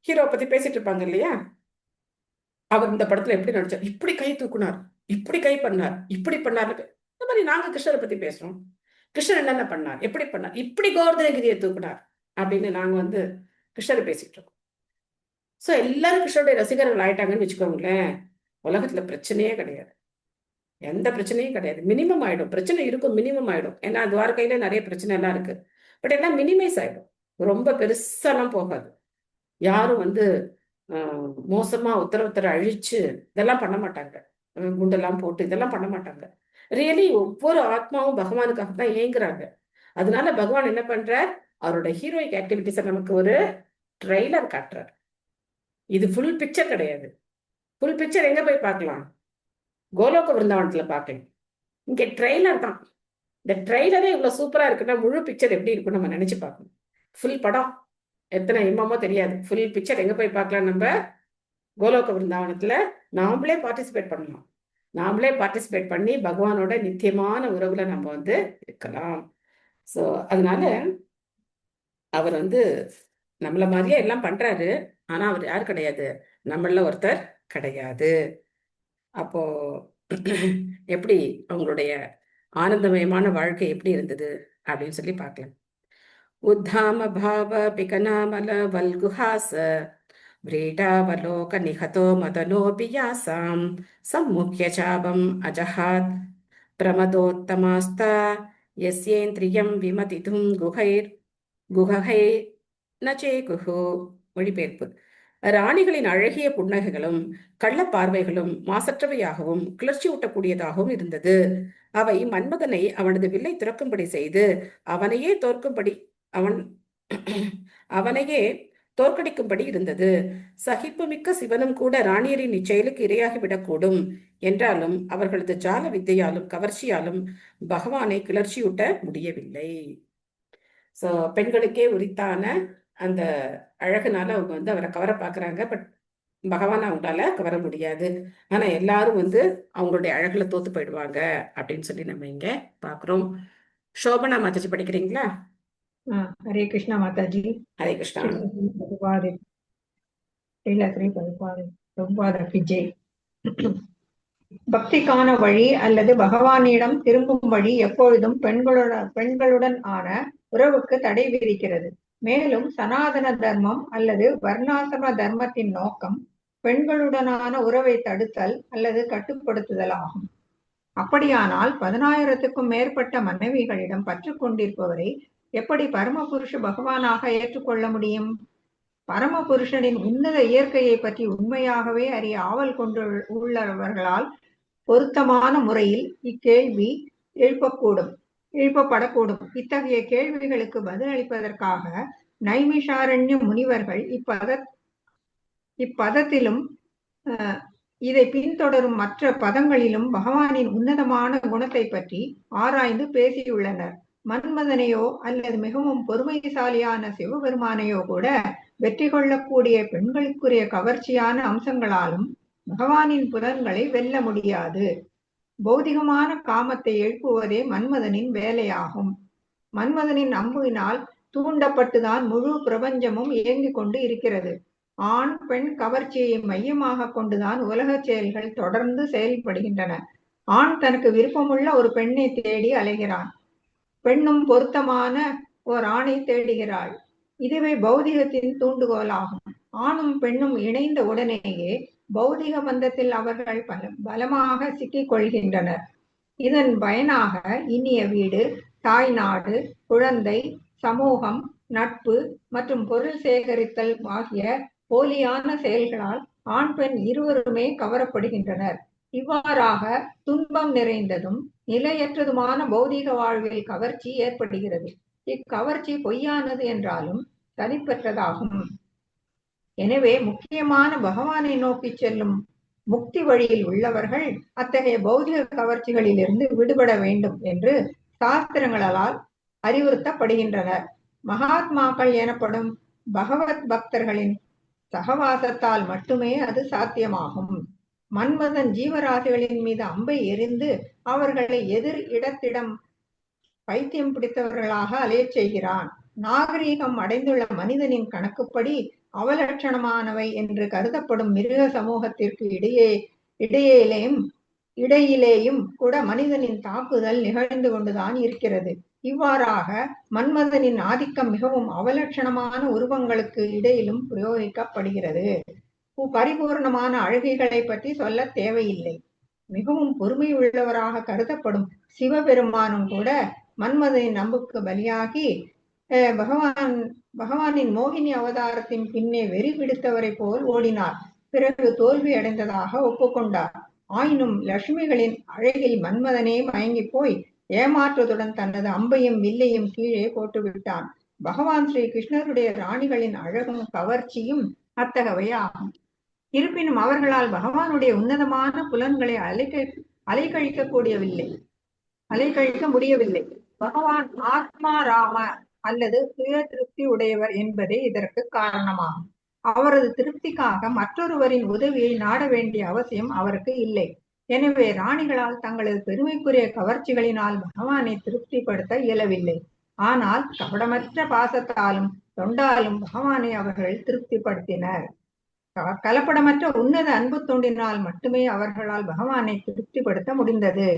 ஹீரோ பத்தி பேசிட்டு இருப்பாங்க இல்லையா, அவர் இந்த படத்துல எப்படி நடிச்சார், இப்படி கை தூக்குனார், இப்படி கை பண்ணார், இப்படி பண்ணார். இந்த மாதிரி நாங்க கிருஷ்ணரை பத்தி பேசுறோம். கிருஷ்ணர் என்னென்ன பண்ணார், எப்படி பண்ணார், இப்படி கோவர்தனகிரியை தூக்குனார் அப்படின்னு நாங்க வந்து கிருஷ்ணரை பேசிட்டு இருக்கோம். ஸோ எல்லாரும் கிருஷ்ணருடைய ரசிகர்கள் ஆயிட்டாங்கன்னு வச்சுக்கோங்களேன், உலகத்துல பிரச்சனையே கிடையாது, எந்த பிரச்சனையும் கிடையாது. மினிமம் ஆயிடும், பிரச்சனை இருக்கும், மினிமம் ஆயிடும். ஏன்னா துவாரகையில நிறைய பிரச்சனை எல்லாம் இருக்கு, பட் எல்லாம் மினிமைஸ் ஆயிடும், ரொம்ப பெருசாலாம் போகாது. யாரும் வந்து மோசமா உத்தரவுத்தர அழிச்சு இதெல்லாம் பண்ண மாட்டாங்க, குண்டெல்லாம் போட்டு இதெல்லாம் பண்ண மாட்டாங்க. ரியலி ஒவ்வொரு ஆத்மாவும் பகவானுக்காக தான் ஏங்குறாங்க. அதனால பகவான் என்ன பண்றார், அவரோட ஹீரோயிக் ஆக்டிவிட்டிஸை நமக்கு ஒரு ட்ரெய்லர் காட்டுறார். இது ஃபுல் பிக்சர் கிடையாது. ஃபுல் பிக்சர் எங்க போய் பார்க்கலாம்? கோலோக விருந்தாவனத்துல பார்க்கலாம். இங்க ட்ரெய்லர் தான். இந்த ட்ரெய்லரே இவ்வளவு சூப்பரா இருக்குன்னா முழு பிக்சர் எப்படி இருக்கும் நம்ம நினைச்சு பார்க்கணும். ஃபுல் படம் எத்தனை இம்மமோ தெரியாது. ஃபுல் பிக்சர் எங்க போய் பார்க்கலாம்? நம்ம கோலோக விருந்தாவனத்துல நாமளே பார்ட்டிசிபேட் பண்ணலாம். நாமளே பார்ட்டிசிபேட் பண்ணி பகவானோட நித்தியமான உறவுல நம்ம வந்து இருக்கலாம். ஸோ அதனால அவர் வந்து நம்மள மாதிரியே எல்லாம் பண்றாரு. ஆனா அவர் யார் கிடையாது, நம்மள ஒருத்தர் கிடையாது. அப்போ எப்படி அவங்களுடைய ஆனந்தமயமான வாழ்க்கை எப்படி இருந்தது அப்படின்னு சொல்லி பார்க்கலாம். உத்தாம பாவ பிகனாமல வல்குஹாச व्रीडावलोक निहतो मदनोऽपियासां सम्मुख्य चापम् अजहात् प्रमदोत्तमास्ता यस्येन्द्रियं विमतितुं குகை நச்சேகுஹு. மொழிபெயர்ப்பு: ராணிகளின் அழகிய புன்னகைகளும் கள்ள பார்வைகளும் மாசற்றவையாகவும் கிளர்ச்சி ஊட்டக்கூடியதாகவும் இருந்தது. அவை மன்மதனை அவனது வில்லை துறக்கும்படி செய்து அவனையே தோற்கடிக்கும்படி இருந்தது. சகிப்புமிக்க சிவனும் கூட ராணியரின் இச்செயலுக்கு இரையாகிவிடக்கூடும். என்றாலும் அவர்களது ஜால வித்தையாலும் கவர்ச்சியாலும் பகவானை கிளர்ச்சியூட்ட முடியவில்லை. ஸோ பெண்களுக்கே உரித்தான அந்த அழகுனால அவங்க வந்து அவரை கவர பார்க்குறாங்க. பட் பகவான் அவங்களால கவர முடியாது. ஆனா எல்லாரும் வந்து அவங்களுடைய அழகுல தோத்து போயிடுவாங்க அப்படின்னு சொல்லி நம்ம இங்க பாக்குறோம். சோபனா மாதாஜி படிக்கிறீங்களா? ஹரே கிருஷ்ணா மாதாஜி. ஹரே கிருஷ்ணா. விஜய். பக்திக்கான வழி அல்லது பகவானிடம் திரும்பும் வழி எப்பொழுதும் பெண்களுடன் ஆன உறவுக்கு தடை விதிக்கிறது. மேலும் சனாதன தர்மம் அல்லது வர்ணாசிரம தர்மத்தின் நோக்கம் பெண்களுடனான உறவை தடுத்தல் அல்லது கட்டுப்படுத்துதல் ஆகும். அப்படியானால் 10,000க்கும் மேற்பட்ட மனைவிகளிடம் பற்று கொண்டிருப்பவரை எப்படி பரமபுருஷ பகவானாக ஏற்றுக்கொள்ள முடியும்? பரமபுருஷனின் உன்னத இயற்கையை பற்றி உண்மையாகவே அறிய ஆவல் உள்ளவர்களால் பொருத்தமான முறையில் இக்கேள்வி எழுப்பப்படக்கூடும். இத்தகைய கேள்விகளுக்கு பதிலளிப்பதற்காக நைமிஷாரண்ய முனிவர்கள் இப்பதத்திலும் இதை பின்தொடரும் மற்ற பதங்களிலும் பகவானின் உன்னதமான குணத்தை பற்றி ஆராய்ந்து பேசியுள்ளனர். மன்மதனையோ அல்லது மிகவும் பொறுமைசாலியான சிவபெருமானையோ கூட வெற்றி கொள்ளக்கூடிய பெண்களுக்குரிய கவர்ச்சியான அம்சங்களாலும் பகவானின் புலன்களை வெல்ல முடியாது. பௌதிகமான காமத்தை எழுப்புவதே மன்மதனின் வேலையாகும். மன்மதனின் அம்பினால் தூண்டப்பட்டுதான் முழு பிரபஞ்சமும் இயங்கிக் கொண்டு இருக்கிறது. ஆண் பெண் கவர்ச்சியை மையமாக கொண்டுதான் உலக செயல்கள் தொடர்ந்து செயல்படுகின்றன. ஆண் தனக்கு விருப்பமுள்ள ஒரு பெண்ணை தேடி அலைகிறான். பெண்ணும் பொருத்தமான ஓர் ஆணை தேடுகிறாள். இதுவே பௌதிகத்தின் தூண்டுகோலாகும். ஆணும் பெண்ணும் இணைந்த உடனேயே பௌதிக பந்தத்தில் அவர்கள் பலமாக சிக்கிக் கொள்கின்றனர். இதன் பயனாக இனிய வீடு, தாய் நாடு, குழந்தை, சமூகம், நட்பு மற்றும் பொருள் சேகரித்தல் ஆகிய போலியான செயல்களால் ஆண் பெண் இருவருமே கவரப்படுகின்றனர். இவ்வாறாக துன்பம் நிறைந்ததும் நிலையற்றதுமான பௌதிக வாழ்வில் கவர்ச்சி ஏற்படுகிறது. இக்கவர்ச்சி பொய்யானது என்றாலும் சதிப்பற்றதாகும். எனவே முக்கியமான பகவானை நோக்கி செல்லும் முக்தி வழியில் உள்ளவர்கள் அத்தகைய பௌதிக கவர்ச்சிகளிலிருந்து விடுபட வேண்டும் என்று சாஸ்திரங்களால் அறிவுறுத்தப்படுகின்றனர். மகாத்மாக்கள் எனப்படும் பகவத் பக்தர்களின் சகவாசத்தால் மட்டுமே அது சாத்தியமாகும். மன்மதன் ஜீவராசிகளின் மீது அம்பை எறிந்து அவர்களை எதிர் இடத்திடம் பைத்தியம் பிடித்தவர்களாக அலையச் செய்கிறான். நாகரீகம் அடைந்துள்ள மனிதனின் கணக்குப்படி அவலட்சணமானவை என்று கருதப்படும் மிருக சமூகத்திற்கு இடையிலேயும் கூட மனிதனின் தாக்குதல் நிகழ்ந்து கொண்டுதான் இருக்கிறது. இவ்வாறாக மன்மதனின் ஆதிக்கம் மிகவும் அவலட்சணமான உருவங்களுக்கு இடையிலும் பிரயோகிக்கப்படுகிறது. பரிபூர்ணமான அழகிகளை பற்றி சொல்ல தேவையில்லை. மிகவும் பொறுமை உள்ளவராக கருதப்படும் சிவபெருமானும் கூட மன்மதனின் அம்புக்கு பலியாகி பகவானின் மோகினி அவதாரத்தின் பின்னே வெறி பிடித்தவரை போல் ஓடினார். பிறகு தோல்வி அடைந்ததாக ஒப்புக்கொண்டார். ஆயினும் லட்சுமிகளின் அழகில் மன்மதனே மயங்கி போய் ஏமாற்றத்துடன் தனது அம்பையும் வில்லையும் கீழே போட்டுவிட்டான். பகவான் ஸ்ரீ கிருஷ்ணருடைய ராணிகளின் அழகும் கவர்ச்சியும் அத்தகையவையாகும். இருப்பினும் அவர்களால் பகவானுடைய உன்னதமான புலன்களை அலைக்கழிக்க முடியவில்லை. பகவான் ஆத்மாராம அல்லது சுய திருப்தி உடையவர் என்பதே இதற்கு காரணமாகும். அவரது திருப்திக்காக மற்றொருவரின் உதவியை நாட வேண்டிய அவசியம் அவருக்கு இல்லை. எனவே ராணிகளால் தங்களது பெருமைக்குரிய கவர்ச்சிகளினால் பகவானை திருப்திப்படுத்த இயலவில்லை. ஆனால் கபடமற்ற பாசத்தாலும் தொண்டாலும் பகவானை அவர்கள் திருப்திப்படுத்தினர். கலப்படமற்ற உன்னத அன்பு தொண்டினால் மட்டுமே அவர்களால் பகவானை திருப்திப்படுத்த முடிந்தது.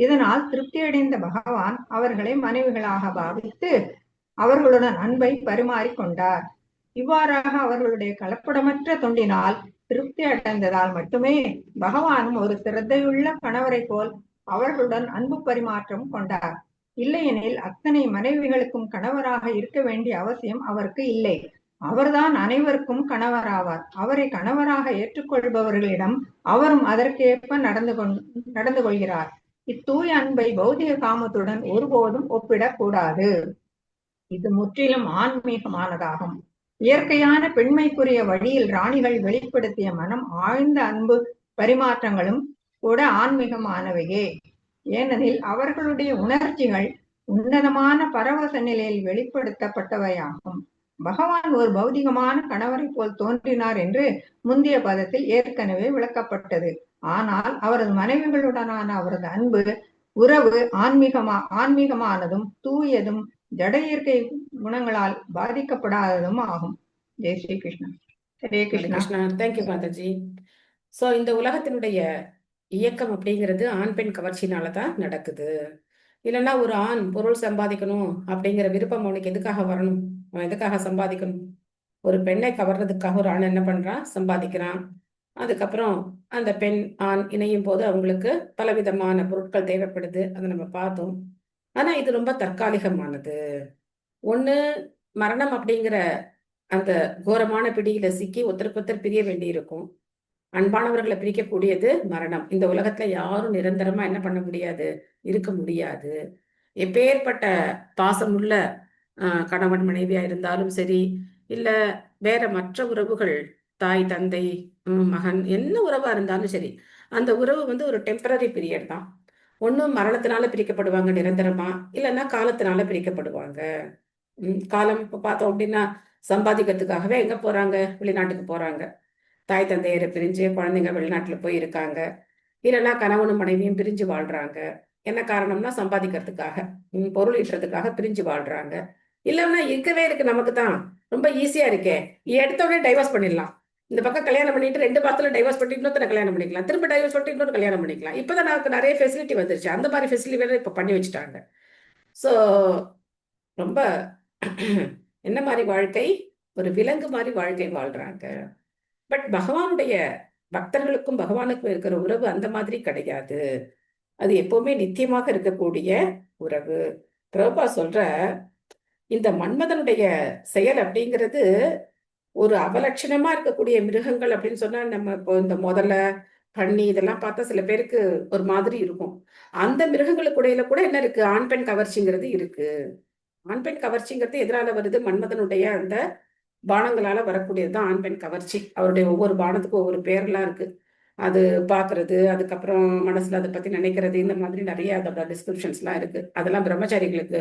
இதனால் திருப்தியடைந்த பகவான் அவர்களை மனைவிகளாக பாவித்து அவர்களுடன் அன்பை பரிமாறிக்கொண்டார். இவ்வாறாக அவர்களுடைய கலப்படமற்ற தொண்டினால் திருப்தி அடைந்ததால் மட்டுமே பகவானும் ஒரு சிரத்தையுள்ள கணவரை போல் அவர்களுடன் அன்பு பரிமாற்றம் கொண்டார். இல்லையெனில் அத்தனை மனைவிகளுக்கும் கணவராக இருக்க வேண்டிய அவசியம் அவருக்கு இல்லை. அவர்தான் அனைவருக்கும் கணவராவார். அவரை கணவராக ஏற்றுக்கொள்பவர்களிடம் அவரும் அதற்கேற்ப நடந்து கொள்கிறார். இத்தூய அன்பை பௌதிக காமத்துடன் ஒருபோதும் ஒப்பிடக்கூடாது. இது முற்றிலும் ஆன்மீகமானதாகும். இயற்கையான பெண்மைக்குரிய வழியில் ராணிகள் வெளிப்படுத்திய மனம் ஆழ்ந்த அன்பு பரிமாற்றங்களும் கூட ஆன்மீகமானவையே. ஏனெனில் அவர்களுடைய உணர்ச்சிகள் உன்னதமான பரவச நிலையில் வெளிப்படுத்தப்பட்டவையாகும். பகவான் ஒரு பௌதிகமான கணவரை போல் தோன்றினார் என்று முந்தைய பதத்தில் ஏற்கனவே விளக்கப்பட்டது. ஆனால் அவரது மனைவிகளுடனான அவரது அன்பு உறவு ஆன்மீகமானதும் தூயதும் ஜட இயற்கை குணங்களால் பாதிக்கப்படாததும் ஆகும். ஜெய் ஸ்ரீ கிருஷ்ணா. ஹரே கிருஷ்ணா. தேங்க்யூ மாதாஜி. சோ இந்த உலகத்தினுடைய இயக்கம் அப்படிங்கிறது ஆண் பெண் கவர்ச்சினாலதான் நடக்குது. இல்லைன்னா ஒரு ஆண் பொருள் சம்பாதிக்கணும் அப்படிங்கிற விருப்பம் அவனுக்கு எதுக்காக வரணும்? அவன் எதுக்காக சம்பாதிக்கணும்? ஒரு பெண்ணை கவர்றதுக்காக ஒரு ஆண் என்ன பண்றான்? சம்பாதிக்கிறான். அதுக்கப்புறம் அந்த பெண் ஆண் இணையும் போது அவங்களுக்கு பலவிதமான பொருட்கள் தேவைப்படுது, அதை நம்ம பார்த்தோம். ஆனா இது ரொம்ப தற்காலிகமானது. ஒண்ணு மரணம் அப்படிங்கிற அந்த கோரமான பிடியில சிக்கி ஒருத்தருக்கு ஒருத்தர் பிரிய வேண்டி இருக்கும். அன்பானவர்களை பிரிக்கக்கூடியது மரணம். இந்த உலகத்துல யாரும் நிரந்தரமா என்ன பண்ண முடியாது, இருக்க முடியாது. எப்பேற்பட்ட பாசமுள்ள கணவன் மனைவியா இருந்தாலும் சரி, இல்ல வேற மற்ற உறவுகள், தாய் தந்தை மகன், என்ன உறவா இருந்தாலும் சரி, அந்த உறவு வந்து ஒரு டெம்பரரி பீரியட் தான். ஒன்றும் மரணத்தினால பிரிக்கப்படுவாங்க நிரந்தரமா, இல்லைன்னா காலத்தினால பிரிக்கப்படுவாங்க. காலம் இப்ப பார்த்தோம் அப்படின்னா சம்பாதிக்கிறதுக்காகவே எங்க போறாங்க, வெளிநாட்டுக்கு போறாங்க. தாய் தந்தையரை பிரிஞ்சு குழந்தைங்க வெளிநாட்டுல போய் இருக்காங்க. இல்லைன்னா கணவனும் மனைவியும் பிரிஞ்சு வாழ்றாங்க. என்ன காரணம்னா சம்பாதிக்கிறதுக்காக, பொருள் ஈட்டுறதுக்காக பிரிஞ்சு வாழ்றாங்க. இல்லைன்னா இருக்கவே இருக்கு, நமக்கு தான் ரொம்ப ஈஸியா இருக்கே, எடுத்த உடனே டைவர்ஸ் பண்ணிடலாம். இந்த பக்கம் கல்யாணம் பண்ணிட்டு 2 மாசத்துல டைவர்ஸ் பண்ணிட்டு இன்னொருத்தனை கல்யாணம் பண்ணிக்கலாம், திரும்ப டைவர்ஸ் பண்ணிட்டு இன்னொரு கல்யாணம் பண்ணிக்கலாம். இப்பதான் நமக்கு நிறைய ஃபெசிலிட்டி வந்துருச்சு, அந்த மாதிரி ஃபெசிலிட்டி வேற இப்ப பண்ணி வச்சுட்டாங்க. ஸோ ரொம்ப என்ன மாதிரி வாழ்க்கை, ஒரு விலங்கு மாதிரி வாழ்க்கை வாழ்றாங்க. பட் பகவானுடைய பக்தர்களுக்கும் பகவானுக்கும் இருக்கிற உறவு அந்த மாதிரி கிடையாது. அது எப்பவுமே நித்தியமாக இருக்கக்கூடிய உறவு. பிரபா சொல்ற இந்த மன்மதனுடைய செயல் அப்படிங்கிறது ஒரு அவலட்சணமா இருக்கக்கூடிய மிருகங்கள் அப்படின்னு சொன்னா, நம்ம இப்போ இந்த முதல்ல பன்னி இதெல்லாம் பார்த்தா சில பேருக்கு ஒரு மாதிரி இருக்கும். அந்த மிருகங்களுக்கு இடையில கூட என்ன இருக்கு, ஆண் பெண் கவர்ச்சிங்கிறது இருக்கு. ஆண் பெண் கவர்ச்சிங்கிறது எதனால வருது, மன்மதனுடைய அந்த பானங்களால வரக்கூடியதுதான் ஆண் பெண் கவர்ச்சி. அவருடைய ஒவ்வொரு பானத்துக்கும் ஒவ்வொரு பேர்லாம் இருக்கு. அது பாக்குறது, அதுக்கப்புறம் மனசுல அதை பத்தி நினைக்கிறது, இந்த மாதிரி நிறைய அதோட டிஸ்கிரிப்ஷன்ஸ் எல்லாம் இருக்கு. அதெல்லாம் பிரம்மச்சாரிகளுக்கு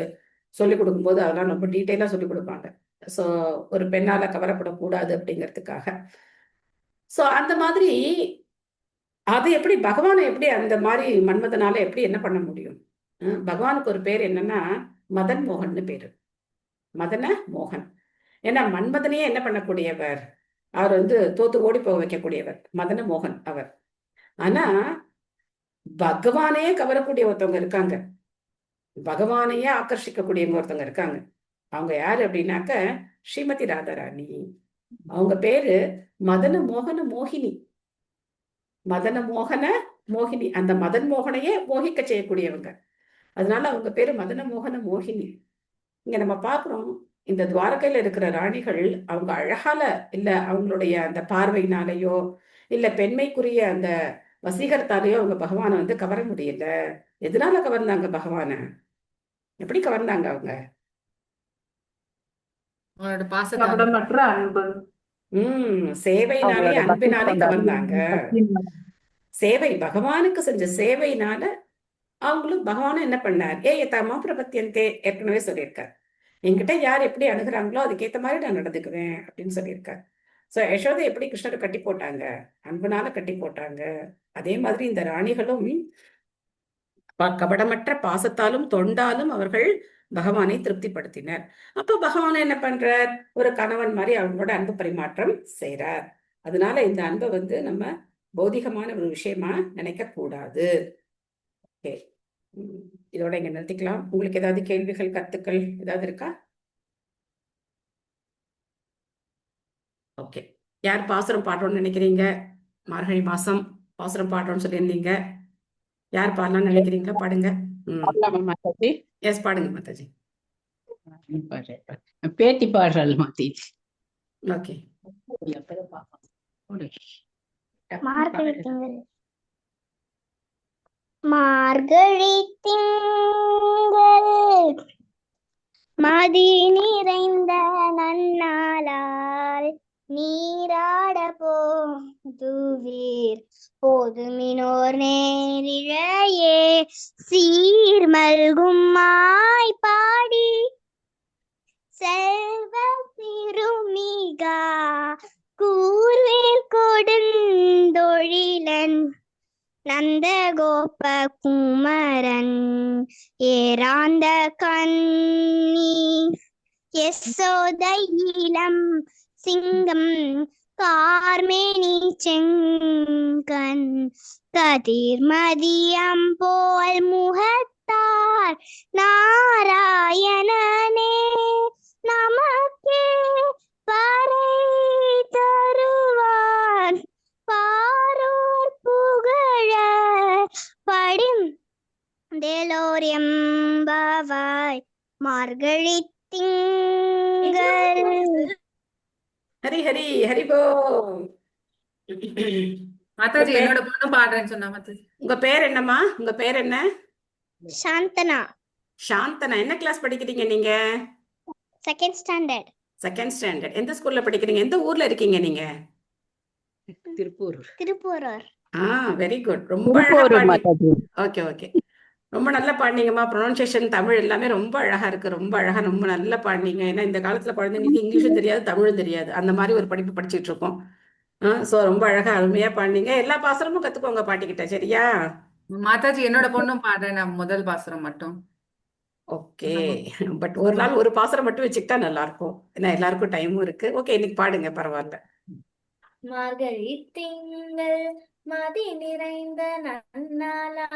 சொல்லிக் கொடுக்கும்போது அதெல்லாம் ரொம்ப டீட்டெயிலா சொல்லிக் கொடுப்பாங்க. ஸோ ஒரு பெண்ணால கவரப்படக்கூடாது அப்படிங்கிறதுக்காக. ஸோ அந்த மாதிரி அது எப்படி பகவானை எப்படி அந்த மாதிரி மன்மதனால எப்படி என்ன பண்ண முடியும்? பகவானுக்கு ஒரு பேர் என்னன்னா மதன் மோகன்னு பேரு, மதன மோகன். ஏன்னா மன்மதனையே என்ன பண்ணக்கூடியவர், அவர் வந்து தோத்து ஓடி போக வைக்கக்கூடியவர் மதன மோகன் அவர். ஆனா பகவானையே கவரக்கூடிய ஒருத்தவங்க இருக்காங்க, பகவானையே ஆக்கர்ஷிக்கக்கூடியவங்க ஒருத்தவங்க இருக்காங்க. அவங்க யாரு அப்படின்னாக்க ஸ்ரீமதி ராதாராணி. அவங்க பேரு மதன மோகன மோகினி. மதன மோகன மோகினி, அந்த மதன் மோகனையே மோகிக்க செய்யக்கூடியவங்க. அதனால அவங்க பேரு மதன மோகன மோகினி. இங்க நம்ம பாக்குறோம், இந்த துவாரகையில இருக்கிற ராணிகள் அவங்க அழகால இல்ல அவங்களுடைய அந்த பார்வையினாலேயோ இல்ல பெண்மைக்குரிய அந்த வசீகரத்தாலேயோ அவங்க பகவானை வந்து கவர முடியல. எதனால கவர்ந்தாங்க பகவான, எப்படி கவர்ந்தாங்க அவங்க? அவரோட பாசத்தால, அன்பு, சேவையினாலே அன்பினாலே கவர்ந்தாங்க. சேவை, பகவானுக்கு செஞ்ச சேவையினால அவங்களும் பகவானும் என்ன பண்ணார், தமா பிரபத்தியந்தே ஏற்கனவே சொல்லியிருக்கார். என்கிட்ட யார் எப்படி அணுகிறாங்களோ அதுக்கேற்ற மாதிரி நான் நடந்துக்குவேன் அப்படின்னு சொல்லியிருக்கார். ஸோ யசோதை எப்படி கிருஷ்ணரை கட்டி போட்டாங்க, அன்புனால கட்டி போட்டாங்க. அதே மாதிரி இந்த ராணிகளும் கபடமற்ற பாசத்தாலும் தொண்டாலும் அவர்கள் பகவானை திருப்திப்படுத்தினர். அப்ப பகவான் என்ன பண்றார், ஒரு கணவன் மாதிரி அவங்களோட அன்பு பரிமாற்றம் செய்றார். அதனால இந்த அன்பை வந்து நம்ம பௌதிகமான ஒரு விஷயமா நினைக்க கூடாது. ஓகே, இதோட இங்க நிறுத்திக்கலாம். உங்களுக்கு ஏதாவது கேள்விகள் கருத்துக்கள் ஏதாவது இருக்கா? ஓகே, யார் பாசுரம் பாடுறோம்னு நினைக்கிறீங்க? மார்கழி மாசம் பாசுரம் பாடுறோம்னு சொல்லியிருந்தீங்க, யார் பாடலாம்னு நினைக்கிறீங்களா? பாடுங்க. மாதாஜி, எஸ், பாடுங்க மாதாஜி. பேட்டி பாடுறாள் மாதாஜி. ஓகே, மார்கழி திங்கள் மதி நிறைந்த நன்னாளால் நீராட போதுவீர் போதுமினோர் நேரிழையே சீர்மல்கும் மாய்பாடி செல்வ திருமிகா கூர்வேல் கொடுந்தொழிலன் நந்தகோப குமரன் ஏராந்த கண்ணி யசோதை இளம் சிங்கம் கார்மேனி செங்கன் கதிர்மதியம் போல் முகத்தார் நாராயணனே நமக்கே பறை தருவான் எம்பாவாய் மார்கழி திங்கள். ஹரி ஹரி ஹரி போ. மாதாஜி என்னோட பொண்ணு பாடுறேன்னு சொன்னா மாதாஜி. உங்க பேர் என்னம்மா? உங்க பேர் என்ன? சாந்தனா. சாந்தனா. என்ன கிளாஸ் படிக்கிறீங்க நீங்க? Second standard. Second standard. எந்த ஸ்கூல்ல படிக்கிறீங்க? எந்த ஊர்ல இருக்கீங்க நீங்க? திருப்பூரூர். Very good. ரொம்ப அழகா பாடி. Okay okay. ரொம்ப நல்லா பாடினீங்கம்மா. ப்ரொனன்சியேஷன் தமிழ் எல்லாமே ரொம்ப அழகா இருக்கு. ரொம்ப அழகா ரொம்ப நல்லா பாடினீங்க. ஏன்னா இந்த காலத்துல குழந்தைங்களுக்கு இங்கிலீஷும் தெரியாது, தமிழும் தெரியாது. அந்த மாதிரி ஒரு படிப்பு படிச்சுட்டு இருக்கோம். ஸோ ரொம்ப அழகா அருமையா பாடினீங்க. எல்லா பாசனமும் கத்துக்கோங்க பாட்டிக்கிட்ட, சரியா? மாதாஜி என்னோட பொண்ணும் பாடுறேன், நான் முதல் பாசுரம் மட்டும். ஓகே. பட் ஒரு நாள் ஒரு பாசனம் மட்டும் வச்சுக்கிட்டா நல்லா இருக்கும். ஏன்னா எல்லாருக்கும் டைமும் இருக்கு. ஓகே, இன்னைக்கு பாடுங்க, பரவாயில்ல. மார்கழி திங்கள் மதி நிறைந்த நன்னாளா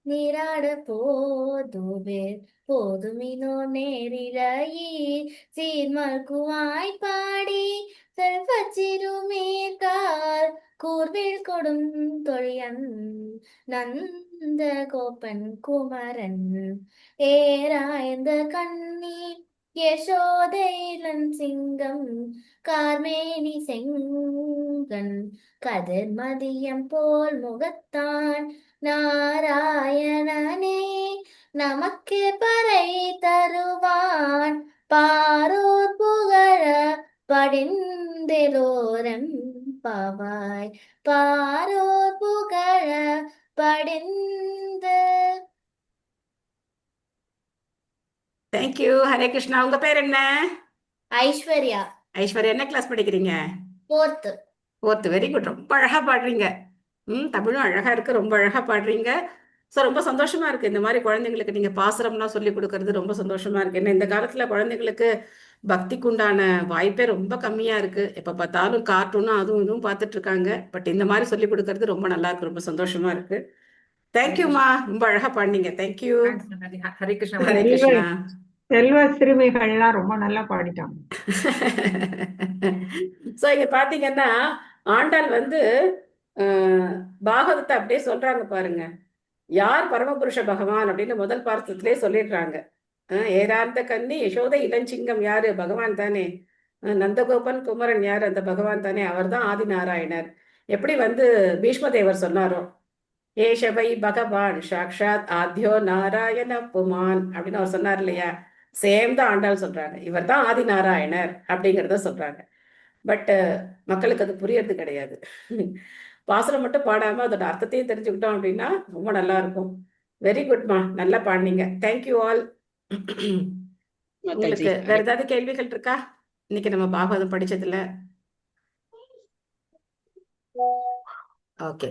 நீராட போதுவேர் போதுமினோ நேரிழையீர் சீர்மல்குவாய் பாடி செல்வ சிறுமேற்கால் கூர்வில் கொடும் தொழியன் நந்த கோபன் குமரன் ஏராய்ந்த கண்ணி யசோதைலன் சிங்கம் கார்மேனி செங்கன் கதிர் மதியம் போல் முகத்தான் நாராயணனே நமக்கு பறை தருவான் பாரோர் புகழ படிந்தெலோரம் பாவாய் பாரோர் புகழ படிந்து. தேங்க்யூ. ஹரே கிருஷ்ணா. உங்க பேர் என்ன? ஐஸ்வர்யா. ஐஸ்வர்யா. என்ன கிளாஸ் படிக்கிறீங்க? ஃபோர்த்து. ஃபோர்த்து. Very good. ரொம்ப அழகா பாடுறீங்க. தமிழும் அழகா இருக்கு. ரொம்ப அழகா பாடுறீங்க. ஸோ ரொம்ப சந்தோஷமா இருக்கு. இந்த மாதிரி குழந்தைங்களுக்கு நீங்க பாசுரம்லாம் சொல்லி கொடுக்கறது ரொம்ப சந்தோஷமா இருக்கு. ஏன்னா இந்த காலத்துல குழந்தைங்களுக்கு பக்திக்கு உண்டான வாய்ப்பே ரொம்ப கம்மியா இருக்கு. எப்ப பார்த்தாலும் கார்ட்டூனும் அதுவும் இதுவும் பார்த்துட்டு இருக்காங்க. பட் இந்த மாதிரி சொல்லி கொடுக்கறது ரொம்ப நல்லா இருக்கு. ரொம்ப சந்தோஷமா இருக்கு. தேங்க்யூமா. ரொம்ப அழகா பாடினீங்க. தேங்க்யூ. ஹரே கிருஷ்ணா. ஹரே கிருஷ்ணா. செல்வ சிறுமிகள்லாம் ரொம்ப நல்லா பாடிட்டாங்க. சோ இங்க பாத்தீங்கன்னா ஆண்டாள் வந்து பாகவத்தை அப்படியே சொல்றாங்க பாருங்க. யார் பரமபுருஷ பகவான் அப்படின்னு முதல் பாசத்திலே சொல்லிடுறாங்க. ஏராந்த கன்னி யசோதை இளஞ்சிங்கம் யாரு? பகவான் தானே. நந்தகோபன் குமரன் யார்? அந்த பகவான் தானே. அவர் தான் ஆதி நாராயணர். எப்படி வந்து பீஷ்மதேவர் சொன்னாரோ, ஏஷவை பகவான் சாக்ஷாத் ஆத்யோ நாராயண புமான் அப்படின்னு அவர் சொன்னார் இல்லையா? சேம் தான் ஆண்டாள் சொல்றாங்க. இவர் தான் ஆதி நாராயணர் அப்படிங்கிறத சொல்றாங்க. பட் மக்களுக்கு அது புரியறது கிடையாது. பாசுரம் மட்டும் பாடாம அதோட அர்த்தத்தையும் தெரிஞ்சுக்கிட்டோம் அப்படின்னா ரொம்ப நல்லா இருக்கும். வெரி குட்மா. நல்லா பாடினீங்க. Thank you all. உங்களுக்கு வேற ஏதாவது கேள்விகள் இருக்கா இன்னைக்கு நம்ம பாகவதம் படிச்சதுல? ஓகே,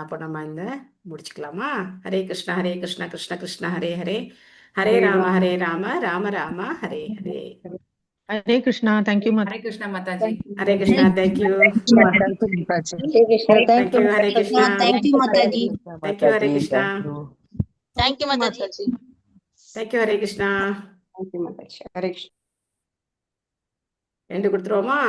அப்போ நம்ம இந்த முடிச்சுக்கலாமா? Hare Krishna Hare Krishna Krishna Krishna Hare Hare Hare Rama Rama Rama Hare Hare. Hare Krishna. Thank you. Hare Krishna Mataji. Hare Krishna. Thank you. Thank you. Hare Krishna. Thank you Mataji. Thank you. Hare Krishna. Thank you Mataji. Thank you. Hare Krishna. Thank you Mataji. Hare Krishna. ரெண்டு கொடுத்துருவோமா?